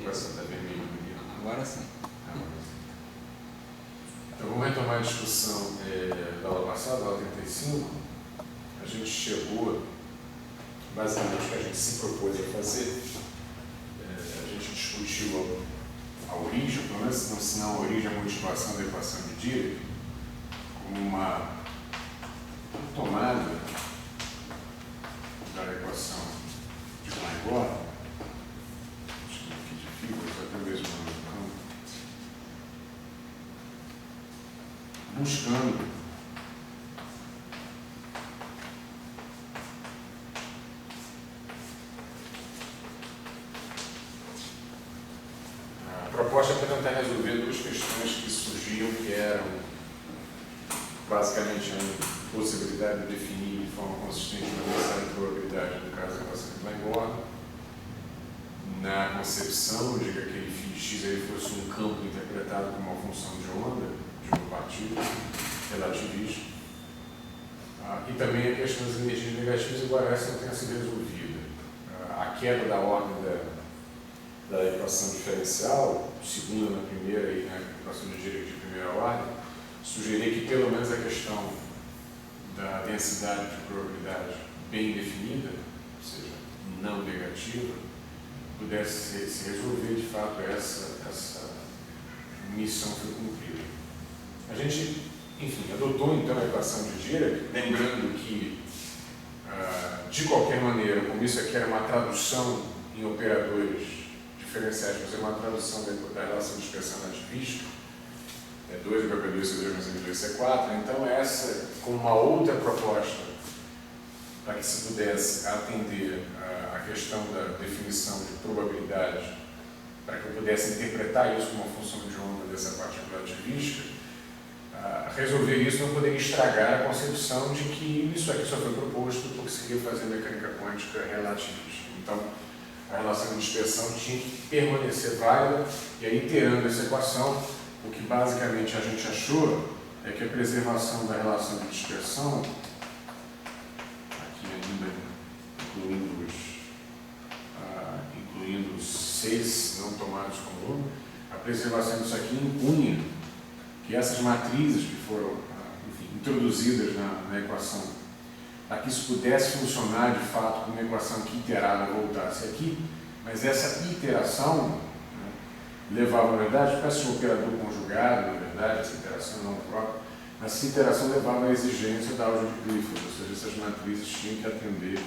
equação está vermelha aqui. Agora sim. Então vamos retomar a discussão da aula passada, da aula 35. A gente chegou, basicamente, o que a gente se propôs a fazer. A gente discutiu a origem, pelo menos se não a origem, a motivação da equação de Dirac, como uma tomada da equação de Ligor. Acho que aqui de figuras, até mesmo no campo, buscando a proposta para tentar resolver duas questões que surgiam, que eram basicamente a possibilidade de definir de forma consistente uma velocidade de probabilidade, no caso da equação de Ligor, na concepção de que aquele φ de x aí fosse um campo interpretado como uma função de onda, de uma partícula relativista, e também a questão das energias negativas, embora essa não tenha sido resolvida. A queda da ordem da equação diferencial, segunda na primeira e na equação de Dirac de primeira ordem, sugeria que pelo menos a questão da densidade de probabilidade bem definida, ou seja, não negativa, pudesse se resolver. De fato, essa missão foi cumprida. A gente, enfim, adotou então a equação de Dirac, lembrando que, de qualquer maneira, como isso aqui era uma tradução em operadores diferenciais, fazer uma tradução da relação de expressão relativista, 2 igual a 2, C2 mais M2, C4, então essa, com uma outra proposta, para que se pudesse atender a questão da definição de probabilidade, para que eu pudesse interpretar isso como uma função de onda dessa partícula relativista, resolver isso não poderia estragar a concepção de que isso aqui só foi proposto porque se queria fazer mecânica quântica relativista. Então, a relação de dispersão tinha que permanecer válida, e aí, iterando essa equação, o que basicamente a gente achou é que a preservação da relação de dispersão, aqui ainda incluindo os 6 não tomados como número, a preservação disso aqui impunha que essas matrizes que foram introduzidas na equação, para que isso pudesse funcionar de fato como uma equação que iterada voltasse aqui, mas essa iteração levava, na verdade, parece um operador conjugado, na verdade, essa interação não própria, mas essa interação levava à exigência da álgebra de Clifford, ou seja, essas matrizes tinham que atender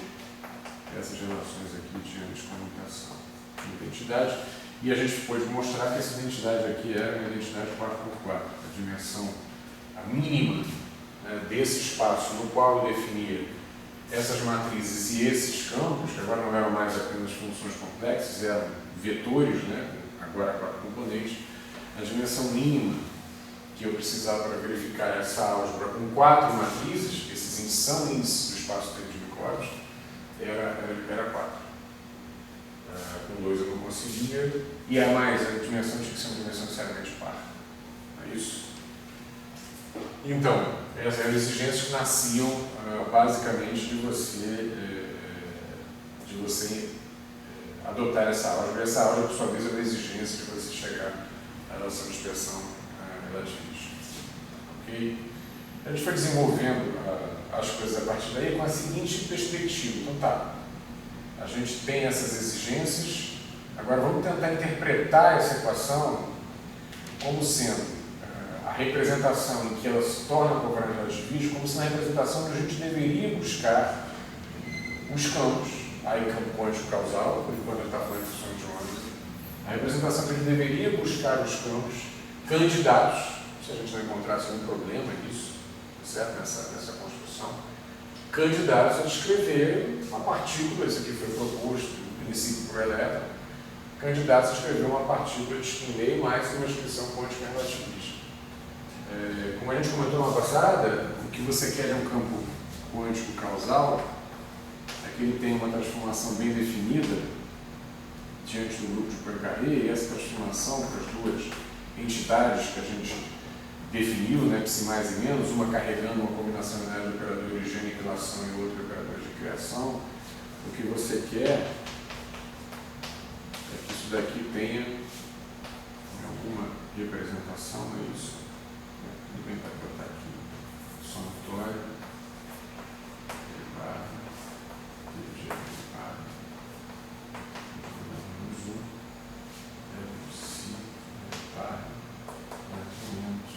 essas relações aqui de comutação de identidade, e a gente pôde mostrar que essa identidade aqui era uma identidade 4x4, a dimensão mínima desse espaço no qual eu definia essas matrizes e esses campos, que agora não eram mais apenas funções complexas, eram vetores, agora 4 componentes, a dimensão mínima que eu precisava para verificar essa álgebra com 4 matrizes, esses são índices do espaço de Minkowski, era 4. Com 2 eu não conseguia, e a mais, a dimensão tinha que ser uma dimensão necessariamente par. É isso? Então, essas eram exigências que nasciam basicamente de você adotar essa álgebra. E essa álgebra, por sua vez, é uma exigência de você chegar à relação de expressão relativista. Ok? A gente foi desenvolvendo as coisas a partir daí com a seguinte perspectiva. Então tá, a gente tem essas exigências, agora vamos tentar interpretar essa equação como sendo a representação em que ela se torna covariante relativista, como se na representação que a gente deveria buscar os campos, aí campo quântico causal, por enquanto ele está falando de função de onda, a representação que a gente deveria buscar os campos candidatos, se a gente não encontrasse nenhum problema nisso, certo? Nessa construção, candidatos a descrever uma partícula, isso aqui foi proposto no princípio por elétron, candidatos a descrever uma partícula de spin meio mais uma descrição quântica relativista. Como a gente comentou na passada, o que você quer é um campo quântico causal, é que ele tem uma transformação bem definida diante do grupo de Poincaré, e essa transformação para as duas entidades que a gente definiu, psi mais e menos, uma carregando uma combinação de operadores de aniquilação e outra operadores de criação, o que você quer é que isso daqui tenha alguma representação, é isso? Tudo bem para botar aqui. Somatório, derivada, derivada, menos 1, si, derivada, menos.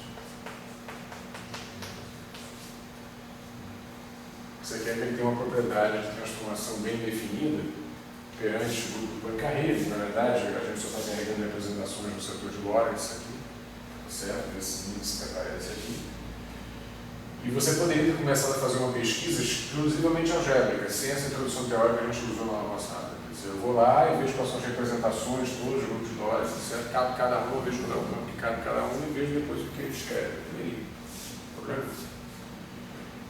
Você quer que ele tenha uma propriedade de transformação bem definida perante o grupo Poincaré. Na verdade, a gente só está carregando representações no setor de Lorentz aqui, certo? Esse índice que aparece aqui. E você poderia ter começado a fazer uma pesquisa exclusivamente algébrica, sem essa introdução teórica que a gente usou na aula passada. Quer dizer, eu vou lá e vejo quais são as representações, todos os grupos de Lorentz, certo? Cada um, eu vejo qual é o campo que cabe cada um e vejo depois o que eles querem. Problema?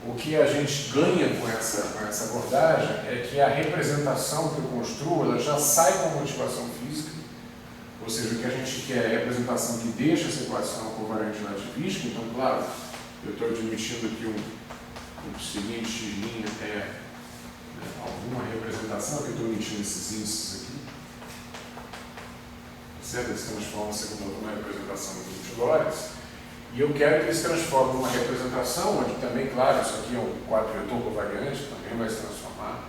O que a gente ganha com essa abordagem é que a representação que eu construo ela já sai com a motivação física, ou seja, o que a gente quer é a representação que deixa essa equação covariante relativística. Então, claro, eu estou admitindo que o seguinte x' é alguma representação, que eu estou emitindo esses índices aqui, certo? Eles se transformam segundo uma representação do grupo de Lorentz. E eu quero que ele se transforme numa representação, onde também, claro, isso aqui é um quadro-vetor covariante, também vai se transformar.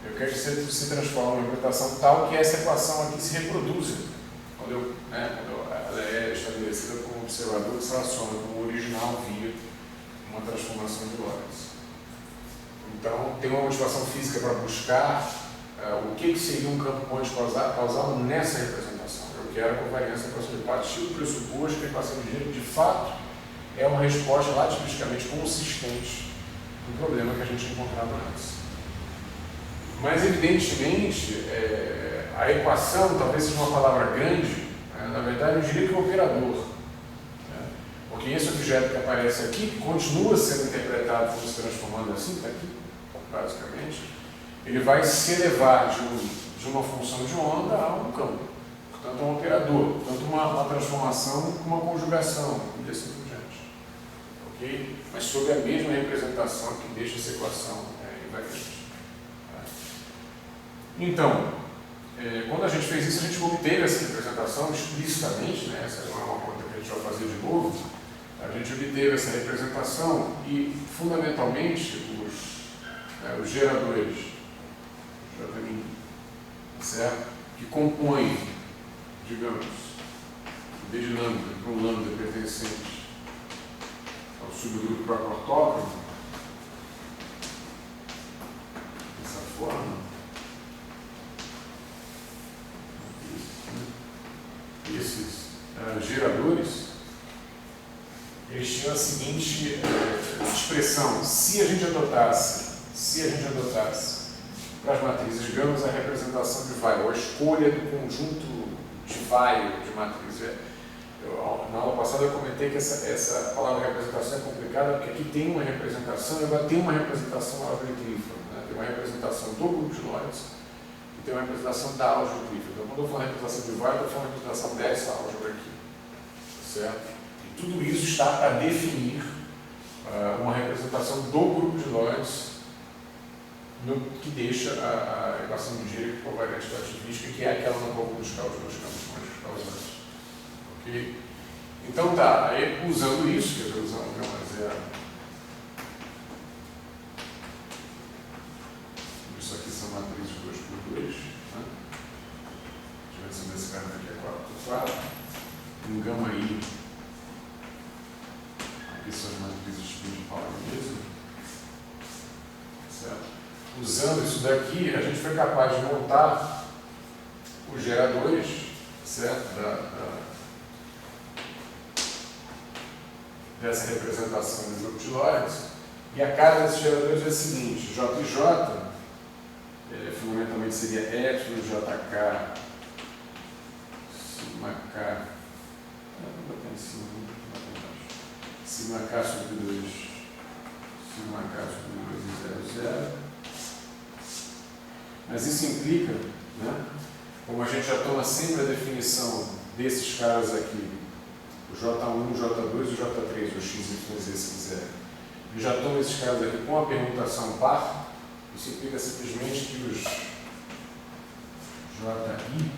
Eu quero que ele se transforme numa representação tal que essa equação aqui se reproduza. Quando ela é estabelecida como um observador que se relaciona com o original via uma transformação de Lorentz. Então, tem uma motivação física para buscar o que seria um campo ponte-causal nessa representação. Que era a covariância da equação de partir do pressuposto que a equação de gênero, de fato, é uma resposta lativisticamente consistente do problema que a gente encontrava antes. Mas, evidentemente, a equação talvez seja uma palavra grande, na verdade, eu diria que é um operador. Porque esse objeto que aparece aqui, que continua sendo interpretado como se transformando assim, está aqui, basicamente, ele vai se elevar de uma função de onda a um campo. Portanto, é um operador, portanto, uma transformação com uma conjugação, e assim por diante. Ok? Mas sob a mesma representação que deixa essa equação invariante. Então, quando a gente fez isso, a gente obteve essa representação explicitamente, né? Essa não é uma conta que a gente vai fazer de novo. A gente obteve essa representação e, fundamentalmente, os geradores, J', certo? Que compõem, digamos, d de lambda para um lambda pertencente ao subgrupo próprio ortógono, dessa forma, esses geradores, eles tinham a seguinte expressão: se a gente adotasse para as matrizes gama a representação de Weyl, a escolha do conjunto de Weyl de matrizes. Na aula passada eu comentei que essa palavra representação é complicada, porque aqui tem uma representação e agora tem uma representação álgebra-trífona, né? Tem uma representação do grupo de Lorentz e tem uma representação da álgebra-trífona. Então, quando eu falo representação de Weyl, eu estou falando representação dessa álgebra aqui, certo? E tudo isso está para definir uma representação do grupo de Lorentz que deixa a equação de Dirac covariante relativística, que é aquela na qual eu vou buscar os dois campos causantes. Ok? Então tá, aí usando isso, quer dizer, usando gama zero, isso aqui são matrizes 2x2, né? Tivesse nesse caso aqui é 4x4, um gama I, aqui são as matrizes de Pauli mesmo, certo? Usando isso daqui, a gente foi capaz de montar os geradores, certo? Dessa representação do grupo de Lorentz. E a cara desses geradores é a seguinte: J e J, fundamentalmente seria epsilon JK, sigma K, vou botar em cima, sigma K sobre 2, sigma K sobre 2 e 0, 0. Mas isso implica, né, como a gente já toma sempre a definição desses caras aqui, o J1, o J2 e o J3, o x, y, z, se quiser, e já toma esses caras aqui com a permutação par, isso implica simplesmente que os JI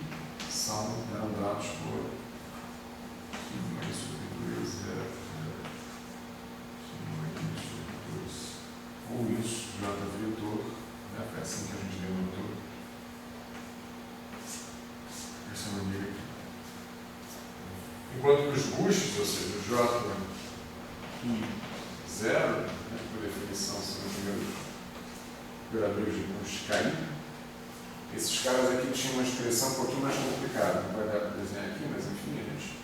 são expressão eram dados por sigma I sobre 2 zero sigma I sobre 2, ou isso, J vetor, né? Foi assim que a gente denotou essa maneira aqui. Enquanto que os bushes, ou seja, o J e 0, né, por definição, são os operadores de bush KI, esses caras aqui tinham uma expressão um pouquinho mais complicada. Não vai dar para desenhar aqui, mas enfim, a gente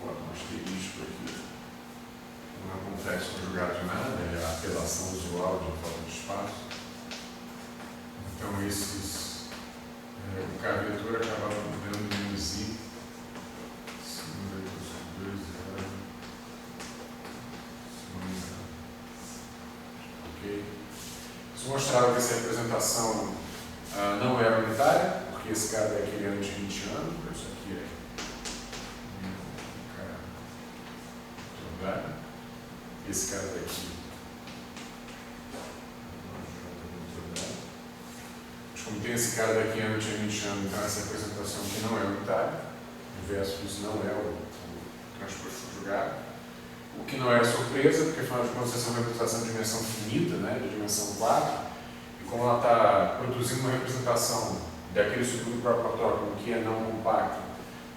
bota um asterisco aqui. Não é complexo conjugado de nada, é a relação usual de falta de espaço. Então, esses, o K vetor acabava dando menos I. Isso mostrava que essa representação não era unitária, porque esse cara é aquele anti-Nietzscheano, isso aqui é esse cara daqui. Mas como tem esse cara daqui anti-Nietzscheano, então essa representação aqui não é unitária, o inverso disso não é o transposto conjugado. O que não era surpresa, porque afinal de contas essa é uma representação de dimensão finita, né, de dimensão 4, e como ela está produzindo uma representação daquele subgrupo próprio autóctono que é não compacto,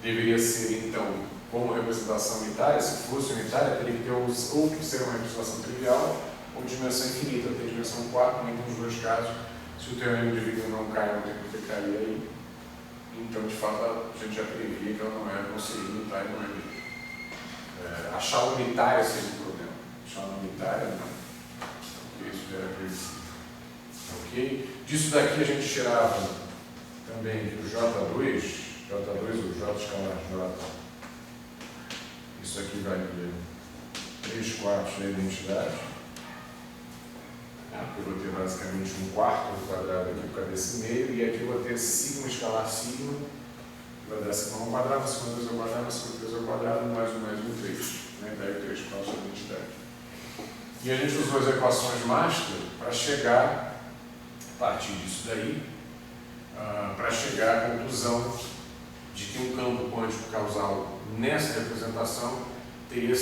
deveria ser então como representação unitária. Se fosse unitária, teria que ter ou que ser uma representação trivial ou de dimensão infinita, tem dimensão 4, mas nos dois casos, se o teorema de Wigner não cai, não tem por que cair aí. Então, de fato, a gente já previa que ela não seria unitária, não é. Achar unitária seria o problema. Achar unitária, não. Porque isso já era previsível. Ok? Disso daqui a gente tirava também que o J2 ou J escalar J, isso aqui valia 3/4 da identidade. Aqui eu vou ter basicamente 1/4 do quadrado aqui por causa desse meio, e aqui eu vou ter sigma escalar sigma, vai dar sigma ao quadrado, sigma 2 ao quadrado, sigma 3 ao quadrado, mais 3, né? Daí 3/4 da identidade. E a gente usou as equações master para chegar, a partir disso daí, para chegar à conclusão de que um campo quântico causal nessa representação teria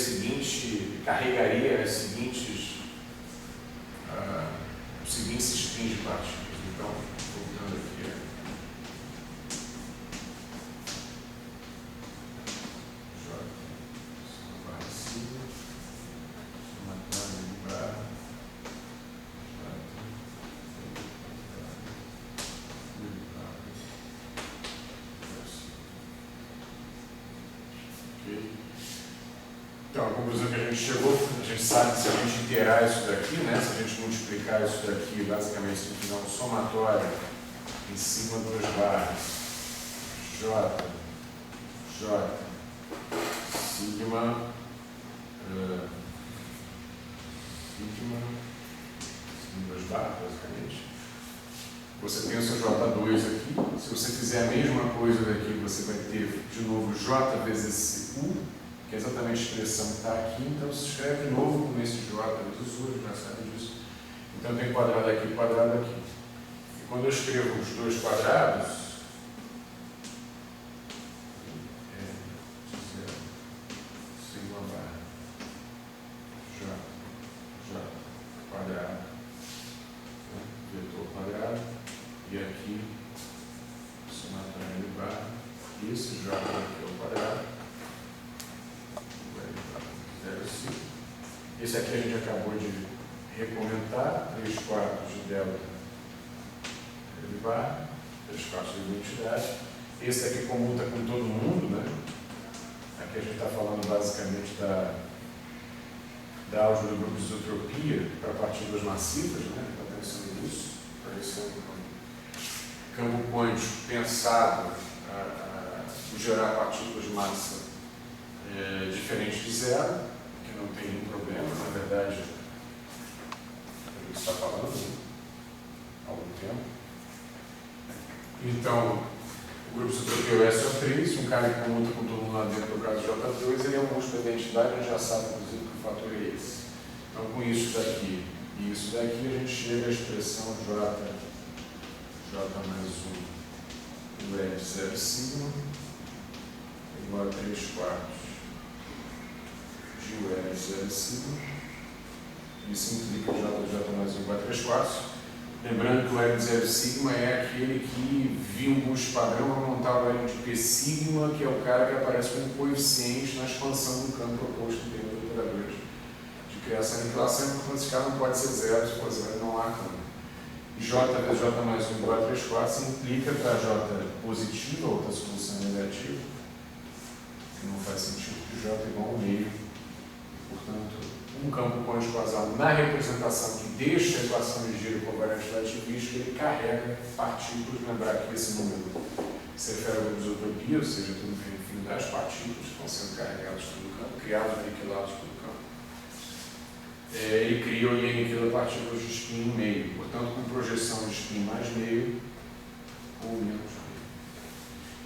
carregaria os seguintes spins de partículas. Então, voltando aqui, então, a conclusão que a gente chegou, a gente sabe que se a gente iterar isso daqui, né, se a gente multiplicar isso daqui, basicamente significa um somatório em sigma 2 barras J, sigma 2 barras, basicamente. Você tem o seu J2 aqui. Se você fizer a mesma coisa daqui, você vai ter de novo J vezes esse U, que é exatamente a expressão que está aqui. Então se escreve de novo com esse J vezes U, já sabe disso. Então tem quadrado aqui e quadrado aqui. E quando eu escrevo os dois quadrados, sigma barra J quadrado, vetor quadrado, e aqui somatório de barra, e esse J aqui é o quadrado, esse aqui a gente acabou de recomentar, 3/4 de delta de barra, 3/4 de identidade. Esse aqui comuta com todo mundo, né? Aqui a gente está falando basicamente da álgebra do grupo de isotropia para partículas massivas, né? Está pensando nisso, para esse campo quântico pensado em gerar partículas de massa diferente de zero, que não tem nenhum problema, na verdade, é o que está falando, né? Há algum tempo. Então, o grupo isotropia é o SO3, um cara que comuta com todo mundo lá dentro do caso J2, ele é um múltiplo da identidade, a gente já sabe, inclusive, que o fator é esse. Então, com isso daqui e isso daqui, a gente chega à expressão J mais 1 o L de 0 sigma igual a 3/4 de o L de 0 sigma. Isso implica J de J mais 1 igual a 3/4. Lembrando que o L de 0 sigma é aquele que viu um boost padrão para montar o L de P sigma, que é o cara que aparece como coeficiente na expansão do campo proposto em termos de operadores de criação e aniquilação. Portanto, esse cara não pode ser zero, se for zero não há campo. J vezes J mais 1 igual a 3/4 se implica para J positiva, outra solução negativa, que não faz sentido, que J é igual a meio. Portanto, um campo conjugasal na representação que deixa a equação de giro covariante relativística, ele carrega partículas. Lembrar que esse número se refere a isotopia, ou seja, tudo tem infinidade de partículas que estão sendo carregadas pelo campo, criados e aniquilados pelo campo. Ele cria e aniquila partículas de spin no meio, portanto, com projeção de spin mais meio ou menos meio.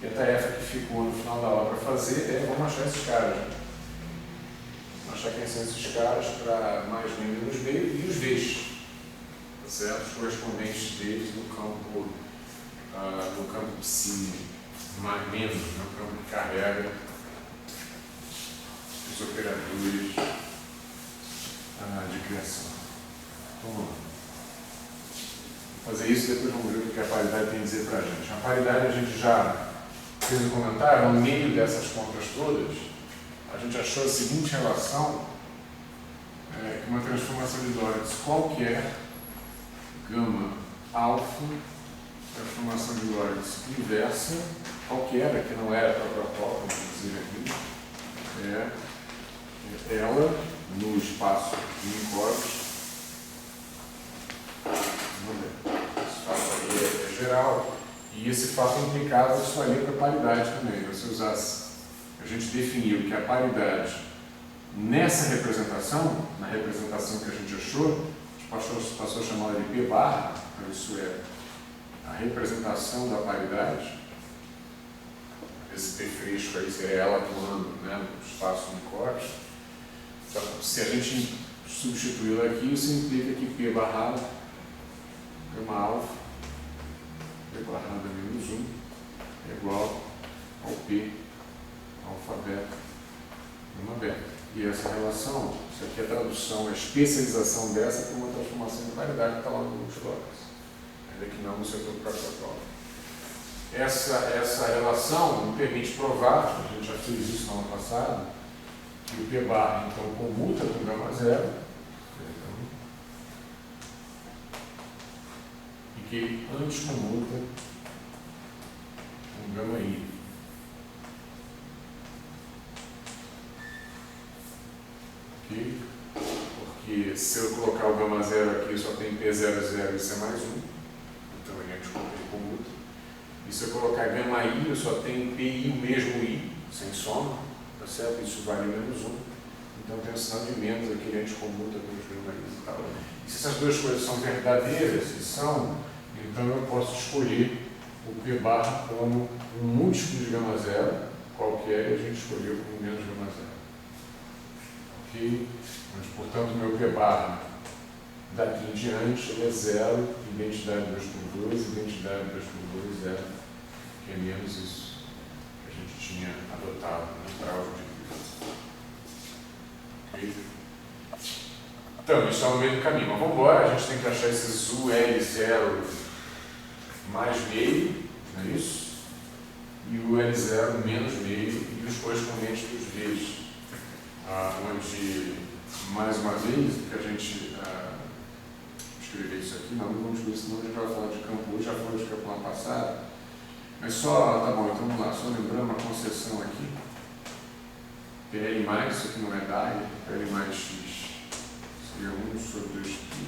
E a tarefa que ficou no final da aula para fazer é: vamos achar esses caras. Achar quem são esses caras para mais meio menos meio e os V's, tá certo? Os correspondentes deles no campo psi mais menos, no campo que carrega os operadores de criação. Então, vamos lá. Vou fazer isso e depois vamos ver o que a paridade tem a dizer para a gente. A paridade a gente já fez um comentário, no meio dessas contas todas. A gente achou a seguinte relação, que uma transformação de Lorentz qualquer, gama alfa, transformação de Lorentz inversa, qualquer, que não era a própria vamos dizer aqui, é ela no espaço de Minkowski. Esse fato aí é geral, e esse fato implicava isso ali para paridade também. Se usasse, a gente definiu que a paridade nessa representação, na representação que a gente achou, a gente passou a chamar de P barra, então isso é a representação da paridade. Esse P fresco aí seria ela atuando, né, no espaço de corte. Então, se a gente substituí-la aqui, isso implica que P barrada, gama alfa, P barrada menos 1 é igual ao P alfabeto gama beta. E essa relação, isso aqui é a tradução, a especialização dessa para uma transformação de paridade que está lá no Lorentz, ainda que não no setor protocolo. Essa relação me permite provar, a gente já fez isso no ano passado, que o P barra então comuta com gama zero, e que ele antes comuta com gama i. Porque se eu colocar o gama zero aqui, só tem P00, isso é mais 1. Então a gente comuta. E se eu colocar gama i, eu só tenho PI, o mesmo i, sem soma, tá certo? Isso vale menos 1. Então tem um sinal de menos aqui, a gente comuta com os gama i e tal. E se essas duas coisas são verdadeiras, e são, então eu posso escolher o P barra como um múltiplo de gama zero, qualquer, e a gente escolheu como menos gama zero. Mas, portanto, o meu P barra daqui em diante ele é zero, identidade 2/2, identidade 2/2 é, que é menos isso que a gente tinha adotado no grau de vida. Então, isso está no meio do caminho. Mas vamos embora, a gente tem que achar esses UL0 mais meio, não é isso? E o L0 menos meio e os correspondentes dos V's. Onde, mais uma vez, que a gente escrever isso aqui, não vamos ver, senão a gente vai falar de campo hoje, já falou de campo lá passado, mas só, tá bom, então vamos lá, só lembrando uma concessão aqui, PL mais, isso aqui não é DAI, PL mais X, seria 1 sobre 2π,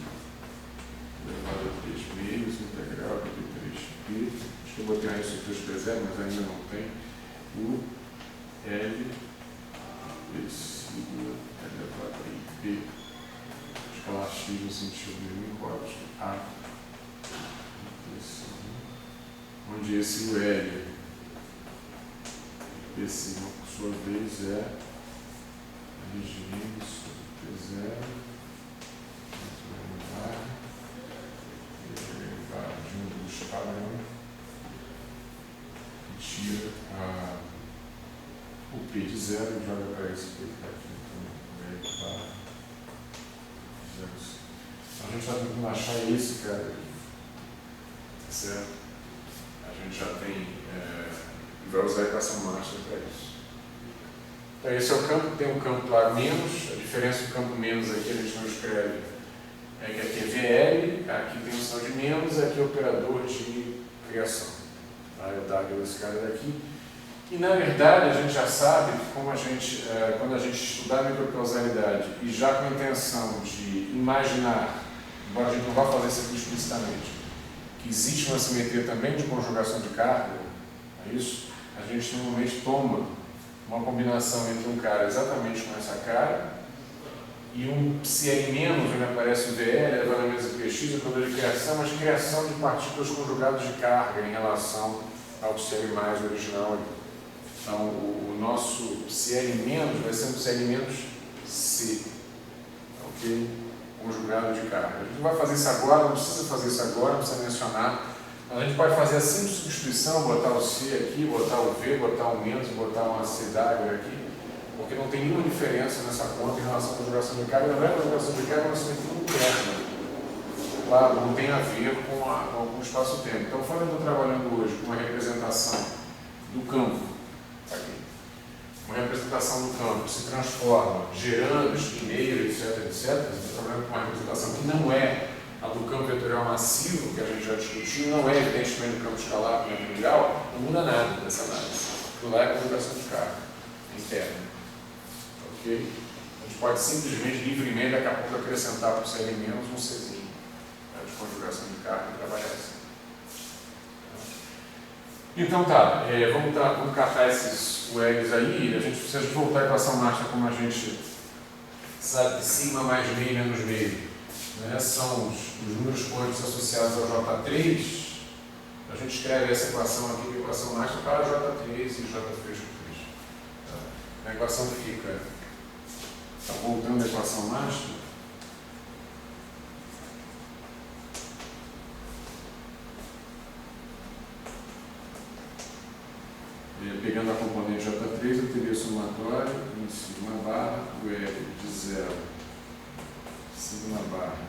elevado a 3 meios, integral de 3π, acho que eu botei isso aqui 2π0, mas ainda não tem, o L, sigma elevado a P, escalar X no sentido de Minkowski, A, onde esse L, P sigma, por sua vez, é regime sobre P0, elevado de um dos padrão, tira o P de 0 e joga para esse P que está aqui. Então, a gente está tentando achar isso, cara. Certo? A gente já tem. Vai usar a equação master para isso. Então, esse é o campo, tem um campo lá menos. A diferença do campo menos aqui a gente não escreve. É que aqui é VL, aqui tem um sinal de menos, aqui é o operador de criação. Tá? É o W desse cara daqui. E na verdade a gente já sabe que como quando a gente estudar a microcausalidade e já com a intenção de imaginar, embora a gente não vá fazer isso aqui explicitamente, que existe uma simetria também de conjugação de carga, é isso? A gente normalmente toma uma combinação entre um cara exatamente com essa cara e um psi onde aparece o VL, elevado a menos px, o poder de criação, mas criação de partículas conjugadas de carga em relação ao psi mais original. Então, o nosso psi- vai ser um psi-C, ok? Conjugado de carga. A gente não vai fazer isso agora, não precisa fazer isso agora, não precisa mencionar. Mas a gente pode fazer a simples substituição, botar o C aqui, botar o V, botar o menos, botar uma CW aqui, porque não tem nenhuma diferença nessa conta em relação à conjugação de carga. Na verdade, a conjugação de carga é uma simetria interna. Claro, não tem a ver com o espaço-tempo. Então, quando eu estou trabalhando hoje com uma representação do campo, aqui, uma representação do campo se transforma, gerando espinheiro, etc, etc, estou trabalhando com uma representação que não é a do campo vetorial massivo, que a gente já discutiu, não é evidentemente do campo escalar, do integral, não muda nada dessa análise. Aquilo lá é a conjugação de carga interna. Ok? A gente pode simplesmente, livremente, daqui a pouco acrescentar para o CL menos um Czinho de conjugação de carga e trabalhar assim. Então tá, vamos catar esses ULs aí, a gente precisa voltar à equação master como a gente sabe, sigma mais meio menos meio, né? São os números quânticos associados ao J3, a gente escreve essa equação aqui, que é a equação master para J3 e J3 com 3. Tá? A equação fica, voltando à equação master, pegando a componente J3, eu teria somatório em sigma barra, o L de 0, sigma barra,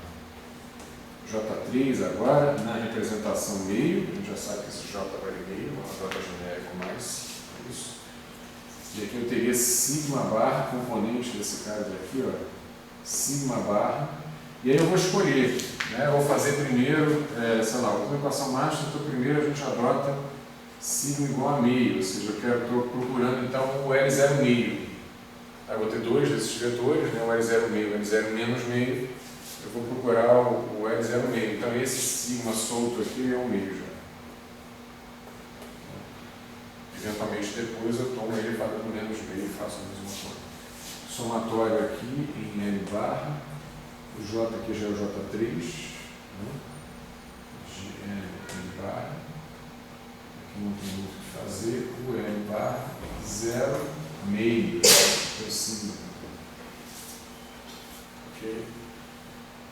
J3 agora, na representação meio, a gente já sabe que esse J vale meio, uma J genérico mais, isso. E aqui eu teria sigma barra, componente desse cara daqui, ó, sigma barra, e aí eu vou escolher, né, eu vou fazer primeiro, sei lá, a equação master, então primeiro a gente adota sigma igual a meio, ou seja, eu estou procurando então o L0 meio. Aí eu vou ter dois desses vetores, né, o L0 meio e o L0 menos meio, eu vou procurar o L0 meio. Então esse sigma solto aqui é o meio já. Eventualmente depois eu tomo ele fazendo menos meio e faço a mesma coisa. Somatório aqui em L barra, o J aqui já é o J3, né? L barra. Não tem muito o que fazer, o L barra 0, meio, é o sigma. Ok?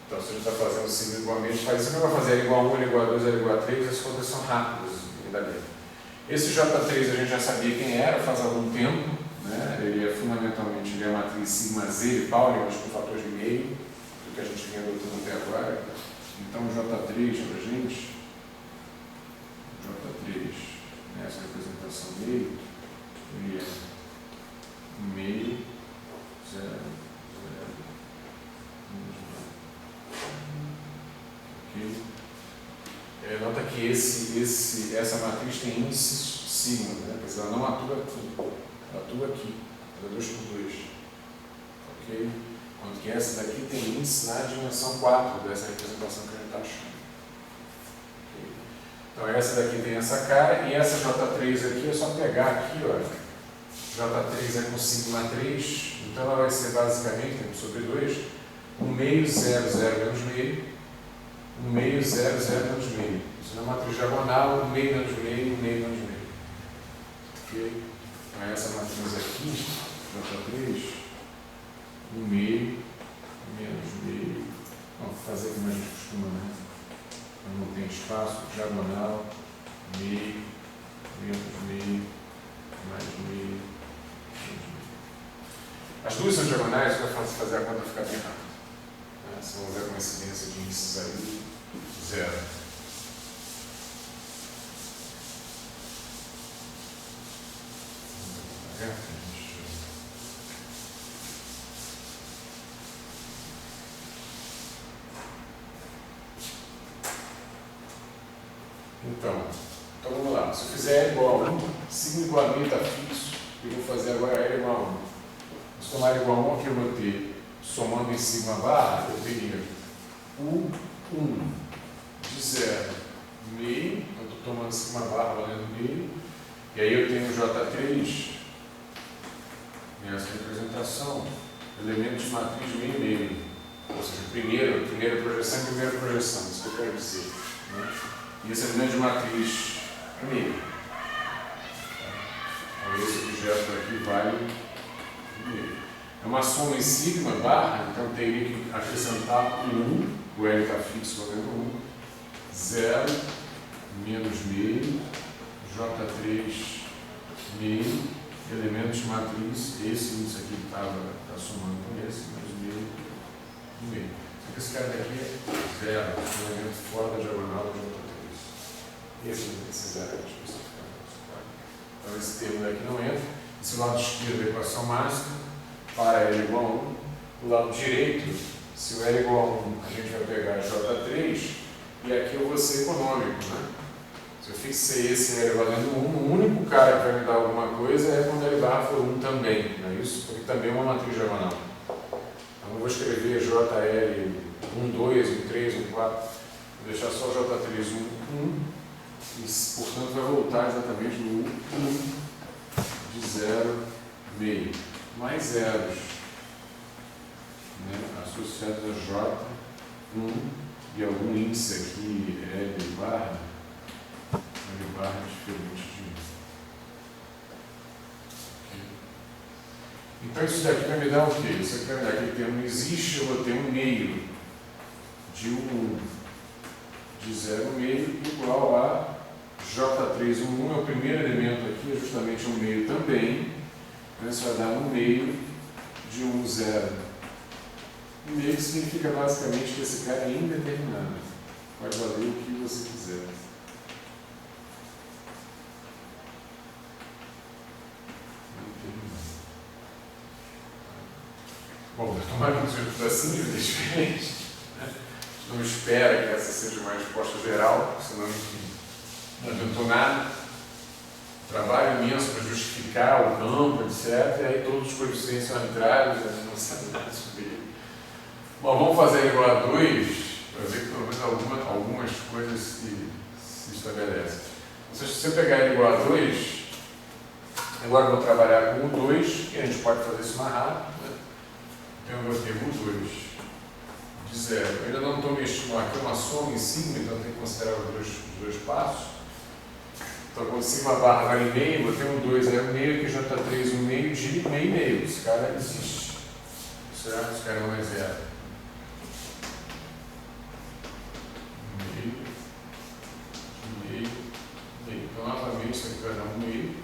Então, se a gente está fazendo sigma igualmente, faz isso, não vai fazer L igual a 1, L igual a 2, L igual a 3, as contas são rápidas, ainda bem. Esse J3 a gente já sabia quem era, faz algum tempo, né? Ele é fundamentalmente a matriz sigma Z de Pauli, mas com fatores de meio, do que a gente vinha adotando até agora. Então, J3 para a gente, J3, nessa representação meio, ele é meio, 0, 0, ok? Nota que essa matriz tem índice sigma, né? Quer dizer, ela não atua aqui, ela atua aqui, ela é 2 por 2, ok? Enquanto que essa daqui tem índice na dimensão 4 dessa representação que a gente está achando. Então essa daqui tem essa cara e essa J3 aqui é só pegar aqui, ó. J3 é com sigma 3, então ela vai ser basicamente, tempo sobre 2, 1 meio, 0, 0 menos meio, 1 meio, 0, 0 menos meio. Isso é uma matriz diagonal, 1 meio menos meio, 1 meio menos meio. Ok? Então essa matriz aqui, J3, 1 meio, menos meio. Vamos fazer como a gente costuma, né? Não tem espaço, diagonal, meio, menos meio, mais meio, menos meio. As duas são diagonais, vai fazer a conta ficar bem rápido. Né? Se não houver coincidência de índices aí, zero. Então vamos lá. Se eu fizer L igual a 1, sigma igual a meio está fixo. Eu vou fazer agora L igual a 1. Se somar igual a 1, aqui eu vou ter, somando em sigma barra, eu teria o 1 de 0, meio. Eu estou tomando sigma barra valendo meio. E aí eu tenho J3 nessa representação, elemento de matriz meio meio. Ou seja, primeira projeção e primeira projeção, isso que eu quero dizer. Né? E esse elemento de matriz meio. Então esse objeto aqui vale meio. É uma soma em sigma barra, então eu teria que acrescentar 1, o L está fixo valendo 1, 0, menos meio, J3 meio, elementos de matriz, esse índice aqui que está somando com esse, menos meio, meio. Só que esse cara daqui é 0, um elemento fora da diagonal de J3. Esse 0 aqui especificamente. Então esse termo daqui não entra. Esse lado esquerdo da equação máxima, para L igual a 1. O lado direito, se o L igual a 1, a gente vai pegar J3, e aqui eu vou ser econômico, né? Se eu fixei esse L valendo 1, o único cara que vai me dar alguma coisa é quando L barra for 1 também, não é isso? Porque também é uma matriz diagonal. Então eu vou escrever JL 1, 2, 1, 3, 1, 4, vou deixar só J3 1, 1, e portanto vai voltar exatamente no 1, 1 de 0, meio, mais zeros, né? Associados a J1 e algum índice aqui, L barra é diferente de 1. Então isso daqui vai me dar o quê? Isso aqui vai me dar que termo não existe, eu vou ter um meio de 1 de 0 meio igual a J3, 1 é o primeiro elemento aqui, é justamente um meio também. Então isso vai dar um meio de 1, 0. Um meio que significa basicamente que esse cara é indeterminado. Pode valer o que você quiser. Bom, tomar que os assim é diferente. Não espera que essa seja uma resposta geral, senão, enfim, não adiantou nada. Trabalho imenso para justificar o campo, etc. E aí todos os coeficientes são arbitrários, a gente não sabe nada sobre ele. Bom, vamos fazer igual a 2, para ver que pelo menos algumas coisas se estabelecem. Então, se você pegar ele igual a 2, agora eu vou trabalhar com o 2, e a gente pode fazer isso mais rápido. Né? Então eu vou ter o 2 de 0. Eu ainda não estou mexendo aqui, uma soma em sigma, então eu tenho que considerar os dois passos. Então, quando sigma barra vale meio, vou ter um 2 é meio, que J3 1 meio de meio. Esse cara existe. Certo? Esse cara não é 0. Meio. Então, novamente, isso aqui vai dar um meio.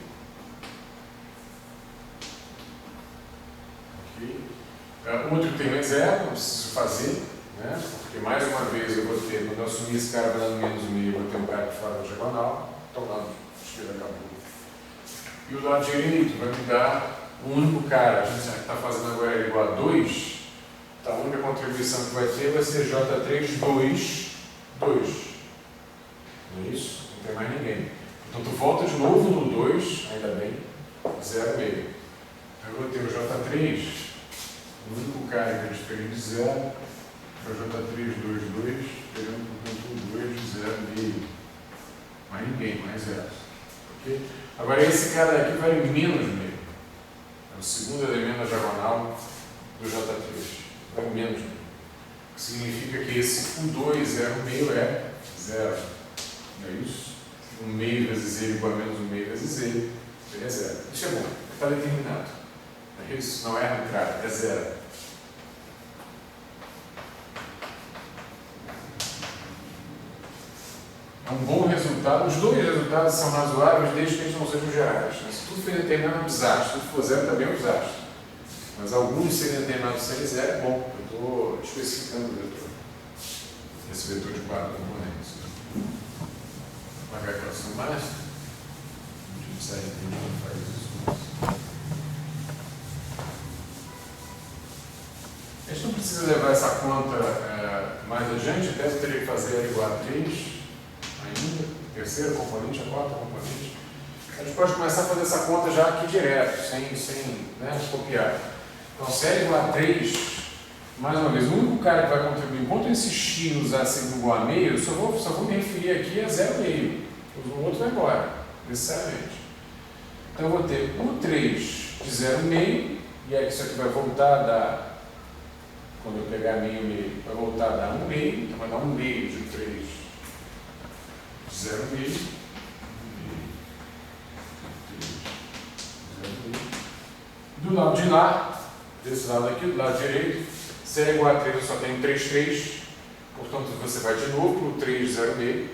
Ok. O outro termo é 0, não preciso fazer, né? Porque mais uma vez eu vou ter, quando eu assumir esse cara valendo menos meio, eu vou ter um cara fora da diagonal. Então, o lado esquerdo acabou. E o lado direito vai me dar um único cara. A gente está fazendo agora ele igual a 2. Então, a única contribuição que vai ter vai ser J3, 2, 2. Não é isso? Não tem mais ninguém. Então, tu volta de novo no 2, ainda bem, 0, meio. Então, eu vou ter o J3, o único cara que é diferente de 0, é o J3, 2, 2, pegando por ponto 2 de 0, meio. Mais ninguém, mais zeros. Okay? Agora, esse cara daqui vale menos meio. É o segundo elemento da diagonal do J3. Vale menos meio. O que significa que esse 2, 0, meio é 0. Não é isso? 1 meio vezes ele igual a menos 1 meio vezes ele. Ele é 0. Isso é bom. Está determinado. É isso? Não é arbitrário. É 0. É um bom resultado. Os dois resultados são razoáveis desde que eles não sejam gerais. Se tudo for determinado é um desastre, se tudo for zero também é um desastre. Mas alguns serem determinados serem zero é bom. Eu estou especificando o vetor. Esse vetor de 4 componentes. Uma calculação mágica. A gente sai de como faz isso. A gente não precisa levar essa conta mais adiante, até eu teria que fazer L igual a 3 ainda, terceiro componente, a quarta componente. A gente pode começar a fazer essa conta já aqui direto, sem copiar. Então, se L igual a 3, mais uma vez, o único cara que vai contribuir, enquanto eu insistir em usar sigma igual a meio, eu só vou me referir aqui a 0,5. O outro vai embora, necessariamente. Então, eu vou ter o 3 de 0,5, e aí isso aqui vai voltar a dar. Quando eu pegar meio, vai voltar a dar 1,5, então vai dar 1,5 de 3 de 0,5. Do lado de lá, desse lado aqui, do lado direito, se é igual a 3, eu só tenho 3,3, portanto você vai de novo para o 3 de 0,5,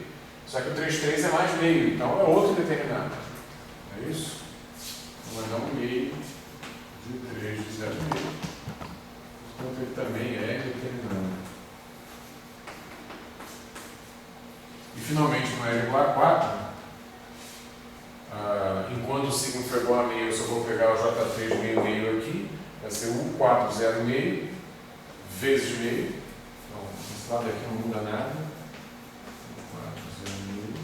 só que o 3,3 é mais meio, então é outro determinado. É isso? Então vai dar 1,5 de 3 de 0,5. Portanto, ele também é determinado. E finalmente, no L igual a 4, enquanto o sigma for igual a meio, eu só vou pegar o J3 meio aqui, vai ser 1,4 de 0,5 vezes meio. Então, esse lado aqui não muda nada. 1,4 de 0,5.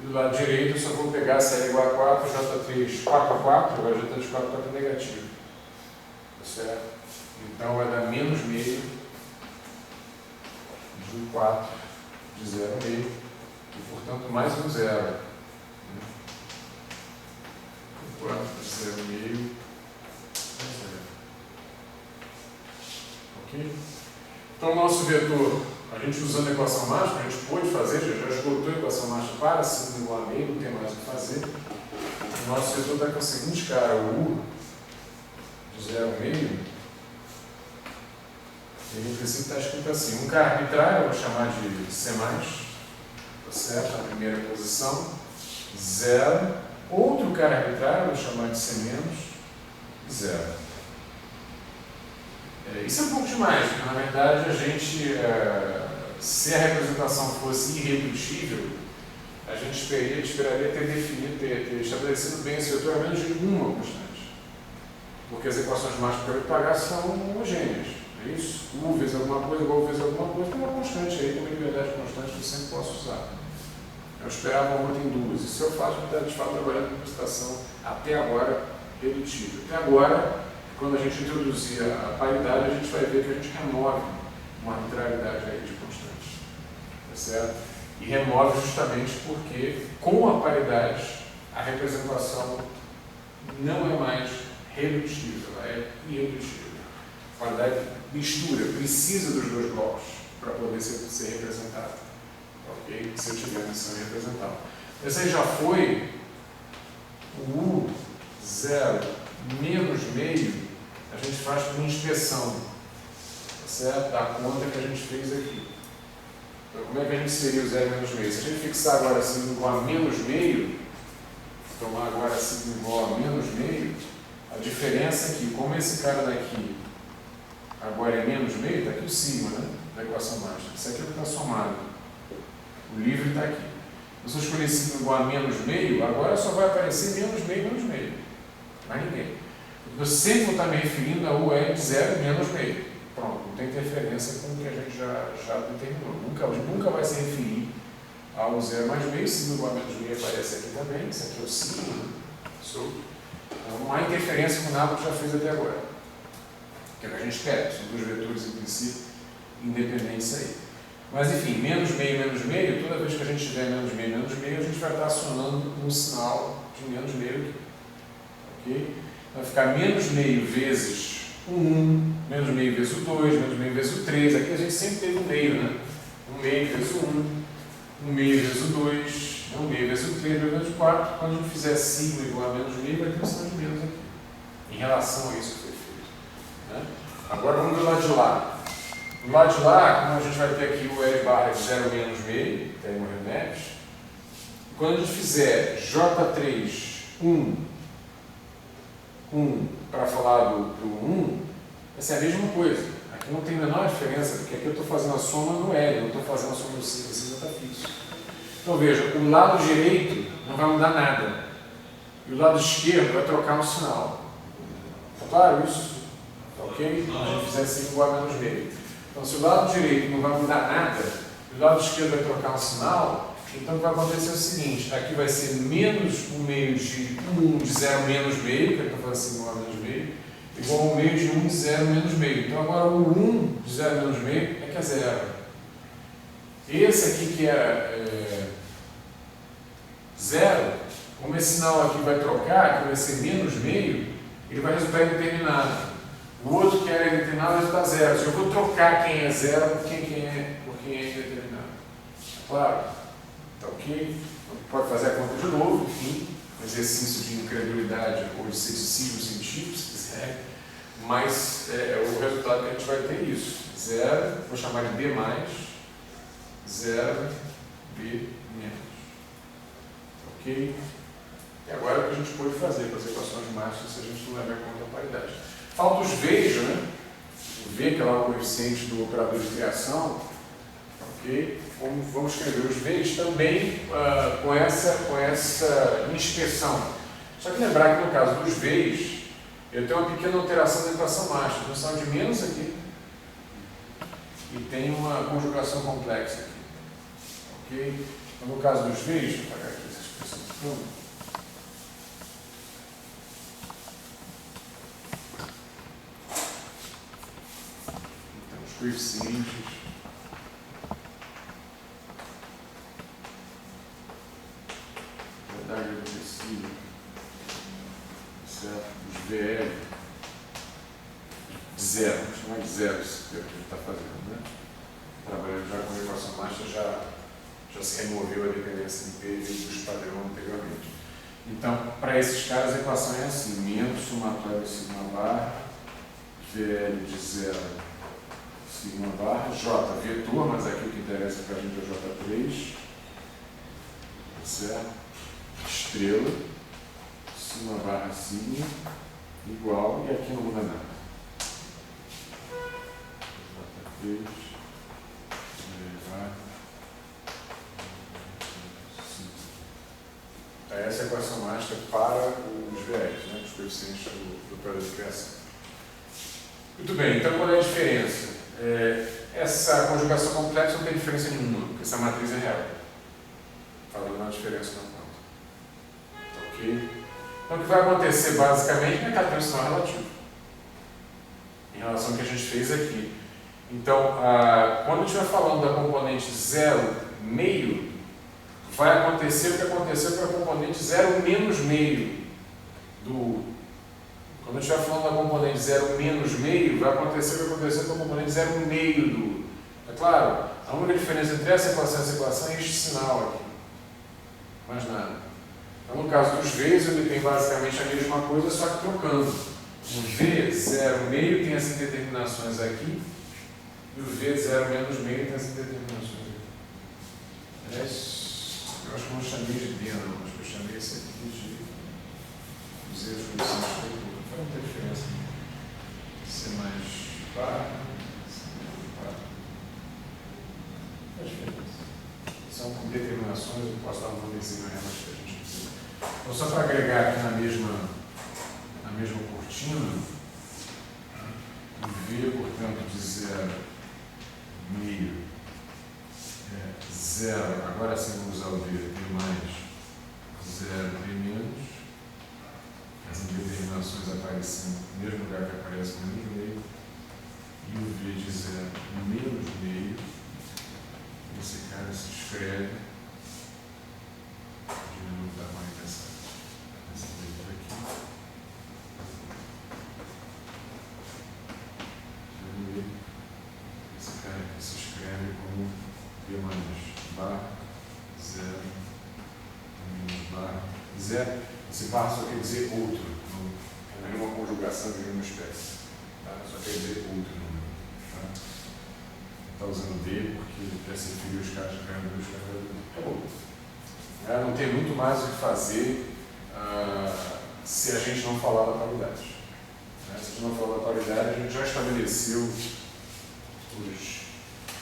E do lado direito, eu só vou pegar se L igual a 4, J3 4 a 4, agora J3 4 a 4 é negativo. Tá certo? Então vai dar menos meio de 4 de 0,5 e, portanto, mais um zero. 4 de 0,5 é zero. Ok? Então, o nosso vetor, a gente usando a equação mágica, a gente pôde fazer, já esgotou a equação mágica para sigma igual a meio, não tem mais o que fazer. O nosso vetor está com o seguinte cara, o U de 0,5. Ele, em princípio, está escrito assim: um cara arbitrário, eu vou chamar de C+, tá certo? Na primeira posição, 0. Outro cara arbitrário, eu vou chamar de C-, 0. Isso é um pouco demais, porque na verdade a gente, se a representação fosse irredutível, a gente esperaria ter estabelecido bem esse vetor a menos de uma constante. Porque as equações mágicas para pagar são homogêneas. É isso? U vezes alguma coisa, igual vezes alguma coisa, tem uma constante aí, tem uma liberdade constante que eu sempre posso usar. Eu esperava uma outra em duas. Isso eu faço porque de fato trabalhando com representação até agora redutível. Até agora, quando a gente introduzir a paridade, a gente vai ver que a gente remove uma arbitrariedade aí de constante. Tá certo? E remove justamente porque, com a paridade, a representação não é mais redutível, ela é irredutível. A paridade mistura, precisa dos dois blocos para poder ser representado. Ok? Se eu tiver a missão de representar. Esse aí já foi o U 0 menos meio, a gente faz por inspeção, tá certo? Da conta que a gente fez aqui. Então, como é que a gente seria o 0 menos meio? Se a gente fixar agora sigma igual a menos meio, tomar agora sigma igual a menos meio, a diferença é que, como esse cara daqui agora é menos meio, está aqui o sigma, né? Da equação mágica. Isso aqui está somado. O livre está aqui. Se eu escolher sigma igual a menos meio, agora só vai aparecer menos meio. Mais ninguém. Eu sempre vou estar me referindo a U é de 0 menos meio. Pronto, não tem interferência com o que a gente já determinou. Nunca vai se referir ao 0 mais meio. Sigma igual a menos meio aparece aqui também. Isso aqui é o sigma, né? Então não há interferência com nada que já fez até agora. Que é o que a gente quer. São dois vetores, em princípio, independentes aí. Mas, enfim, menos meio, toda vez que a gente tiver menos meio, a gente vai estar acionando um sinal de menos meio aqui. Ok? Vai ficar menos meio vezes o 1, menos meio vezes o 2, menos meio vezes o 3. Aqui a gente sempre teve um meio, né? Um meio vezes o 1, um meio vezes o 2, um meio vezes o 3, um meio vezes o 4. Quando a gente fizer sigma igual a menos meio, vai ter um sinal de menos aqui. Em relação a isso que foi feito. Né? Agora vamos do lado de lá. Do lado de lá, como a gente vai ter aqui o L barra de 0 menos meio, tem uma remete. Quando a gente fizer J3, 1 para falar do 1, vai ser a mesma coisa. Aqui não tem a menor diferença, porque aqui eu estou fazendo a soma no L, não estou fazendo a soma no C, esse está fixo. Então veja, o lado direito não vai mudar nada. E o lado esquerdo vai trocar um sinal. Está claro isso? Tá ok? A gente fizer assim igual a menos meio. Então se o lado direito não vai mudar nada, e o lado esquerdo vai trocar um sinal, então o que vai acontecer é o seguinte, aqui vai ser menos um meio de 1 de 0 menos meio, que eu estou fazendo assim igual a menos meio, igual ao meio de 1 de 0 menos meio. Então agora o 1 de 0 menos meio é que é 0. Esse aqui que é 0, como esse sinal aqui vai trocar, que vai ser menos meio, ele vai resultar indeterminado. O outro que era indeterminado vai resultar 0. Se eu vou trocar quem é 0 por quem é indeterminado. Claro? Tá ok? Pode fazer a conta de novo, enfim, um exercício de incredulidade ou de ceticismo científico, se quiser, mas o resultado que a gente vai ter é isso. 0, vou chamar de B+, 0, B-. Ok? E agora o que a gente pode fazer com as equações mágicas se a gente não levar em conta a paridade? Falta os V's, né? O V, que é lá o coeficiente do operador de criação. Ok? Vamos escrever os V's também com essa inspeção. Só que lembrar que no caso dos V's, eu tenho uma pequena alteração da equação mágica. Tem um sinal de menos aqui e tem uma conjugação complexa aqui. Ok? Então, no caso dos V's, deixa eu apagar aqui essa expressão de fundo. Então, os coeficientes. Certo? Os VL de 0, vamos chamar de 0, que é o que a gente está fazendo, né? Trabalhando já com a equação mágica, já se removeu a dependência de P dos padrão anteriormente. Então, para esses caras, a equação é assim: menos somatório de sigma barra, VL de 0, sigma barra, J, vetor, mas aqui o que interessa para a gente é J3, certo? Estrela, sigma barra sigma, igual, e aqui não muda nada. J3, essa é a equação mágica para os VLs, né, os coeficientes do operador de criação. Muito bem, então qual é a diferença? Essa conjugação complexa não tem diferença nenhuma, porque essa matriz é real. Falando na diferença na conta. Ok? Então o que vai acontecer basicamente é que ela tem um sinal relativo em relação ao que a gente fez aqui. Então, quando a gente estiver falando da componente 0, meio, vai acontecer o que aconteceu para a componente 0 menos meio do. Quando a gente estiver falando da componente 0 menos meio, vai acontecer o que aconteceu com a componente 0 meio do. É claro? A única diferença entre essa equação e essa equação é este sinal aqui. Mais nada. Então, no caso dos V's, ele tem basicamente a mesma coisa, só que trocando. O V 0 meio tem essas determinações aqui, e o V 0 menos meio tem essas determinações aqui. Aliás, eu acho que não chamei de D, não. Acho que eu chamei esse aqui de Z coeficientes de leitura. Não faz muita diferença. C mais barra, C menos barra. Faz diferença. São determinações, eu posso dar um nomezinho a elas que a gente precisa. Então, só para agregar aqui na mesma cortina, o V, portanto, de 0 meio 0, agora sim vamos usar o V, P mais 0, P menos, as determinações aparecendo no mesmo lugar que aparece no meio, e o V de 0 menos meio, esse cara se escreve, diminui o tamanho dessa letra aqui, esse cara aqui se escreve como P mais barra 0 menos barra 0. Esse barra só quer dizer outro, não é nenhuma conjugação de nenhuma espécie, tá? Só quer dizer outro número. Tá? está usando D porque quer se referir os caras ganhando dos caras. Acabou. Não tem muito mais o que fazer se a gente não falar da paridade. Se a gente não falar da paridade, a gente já estabeleceu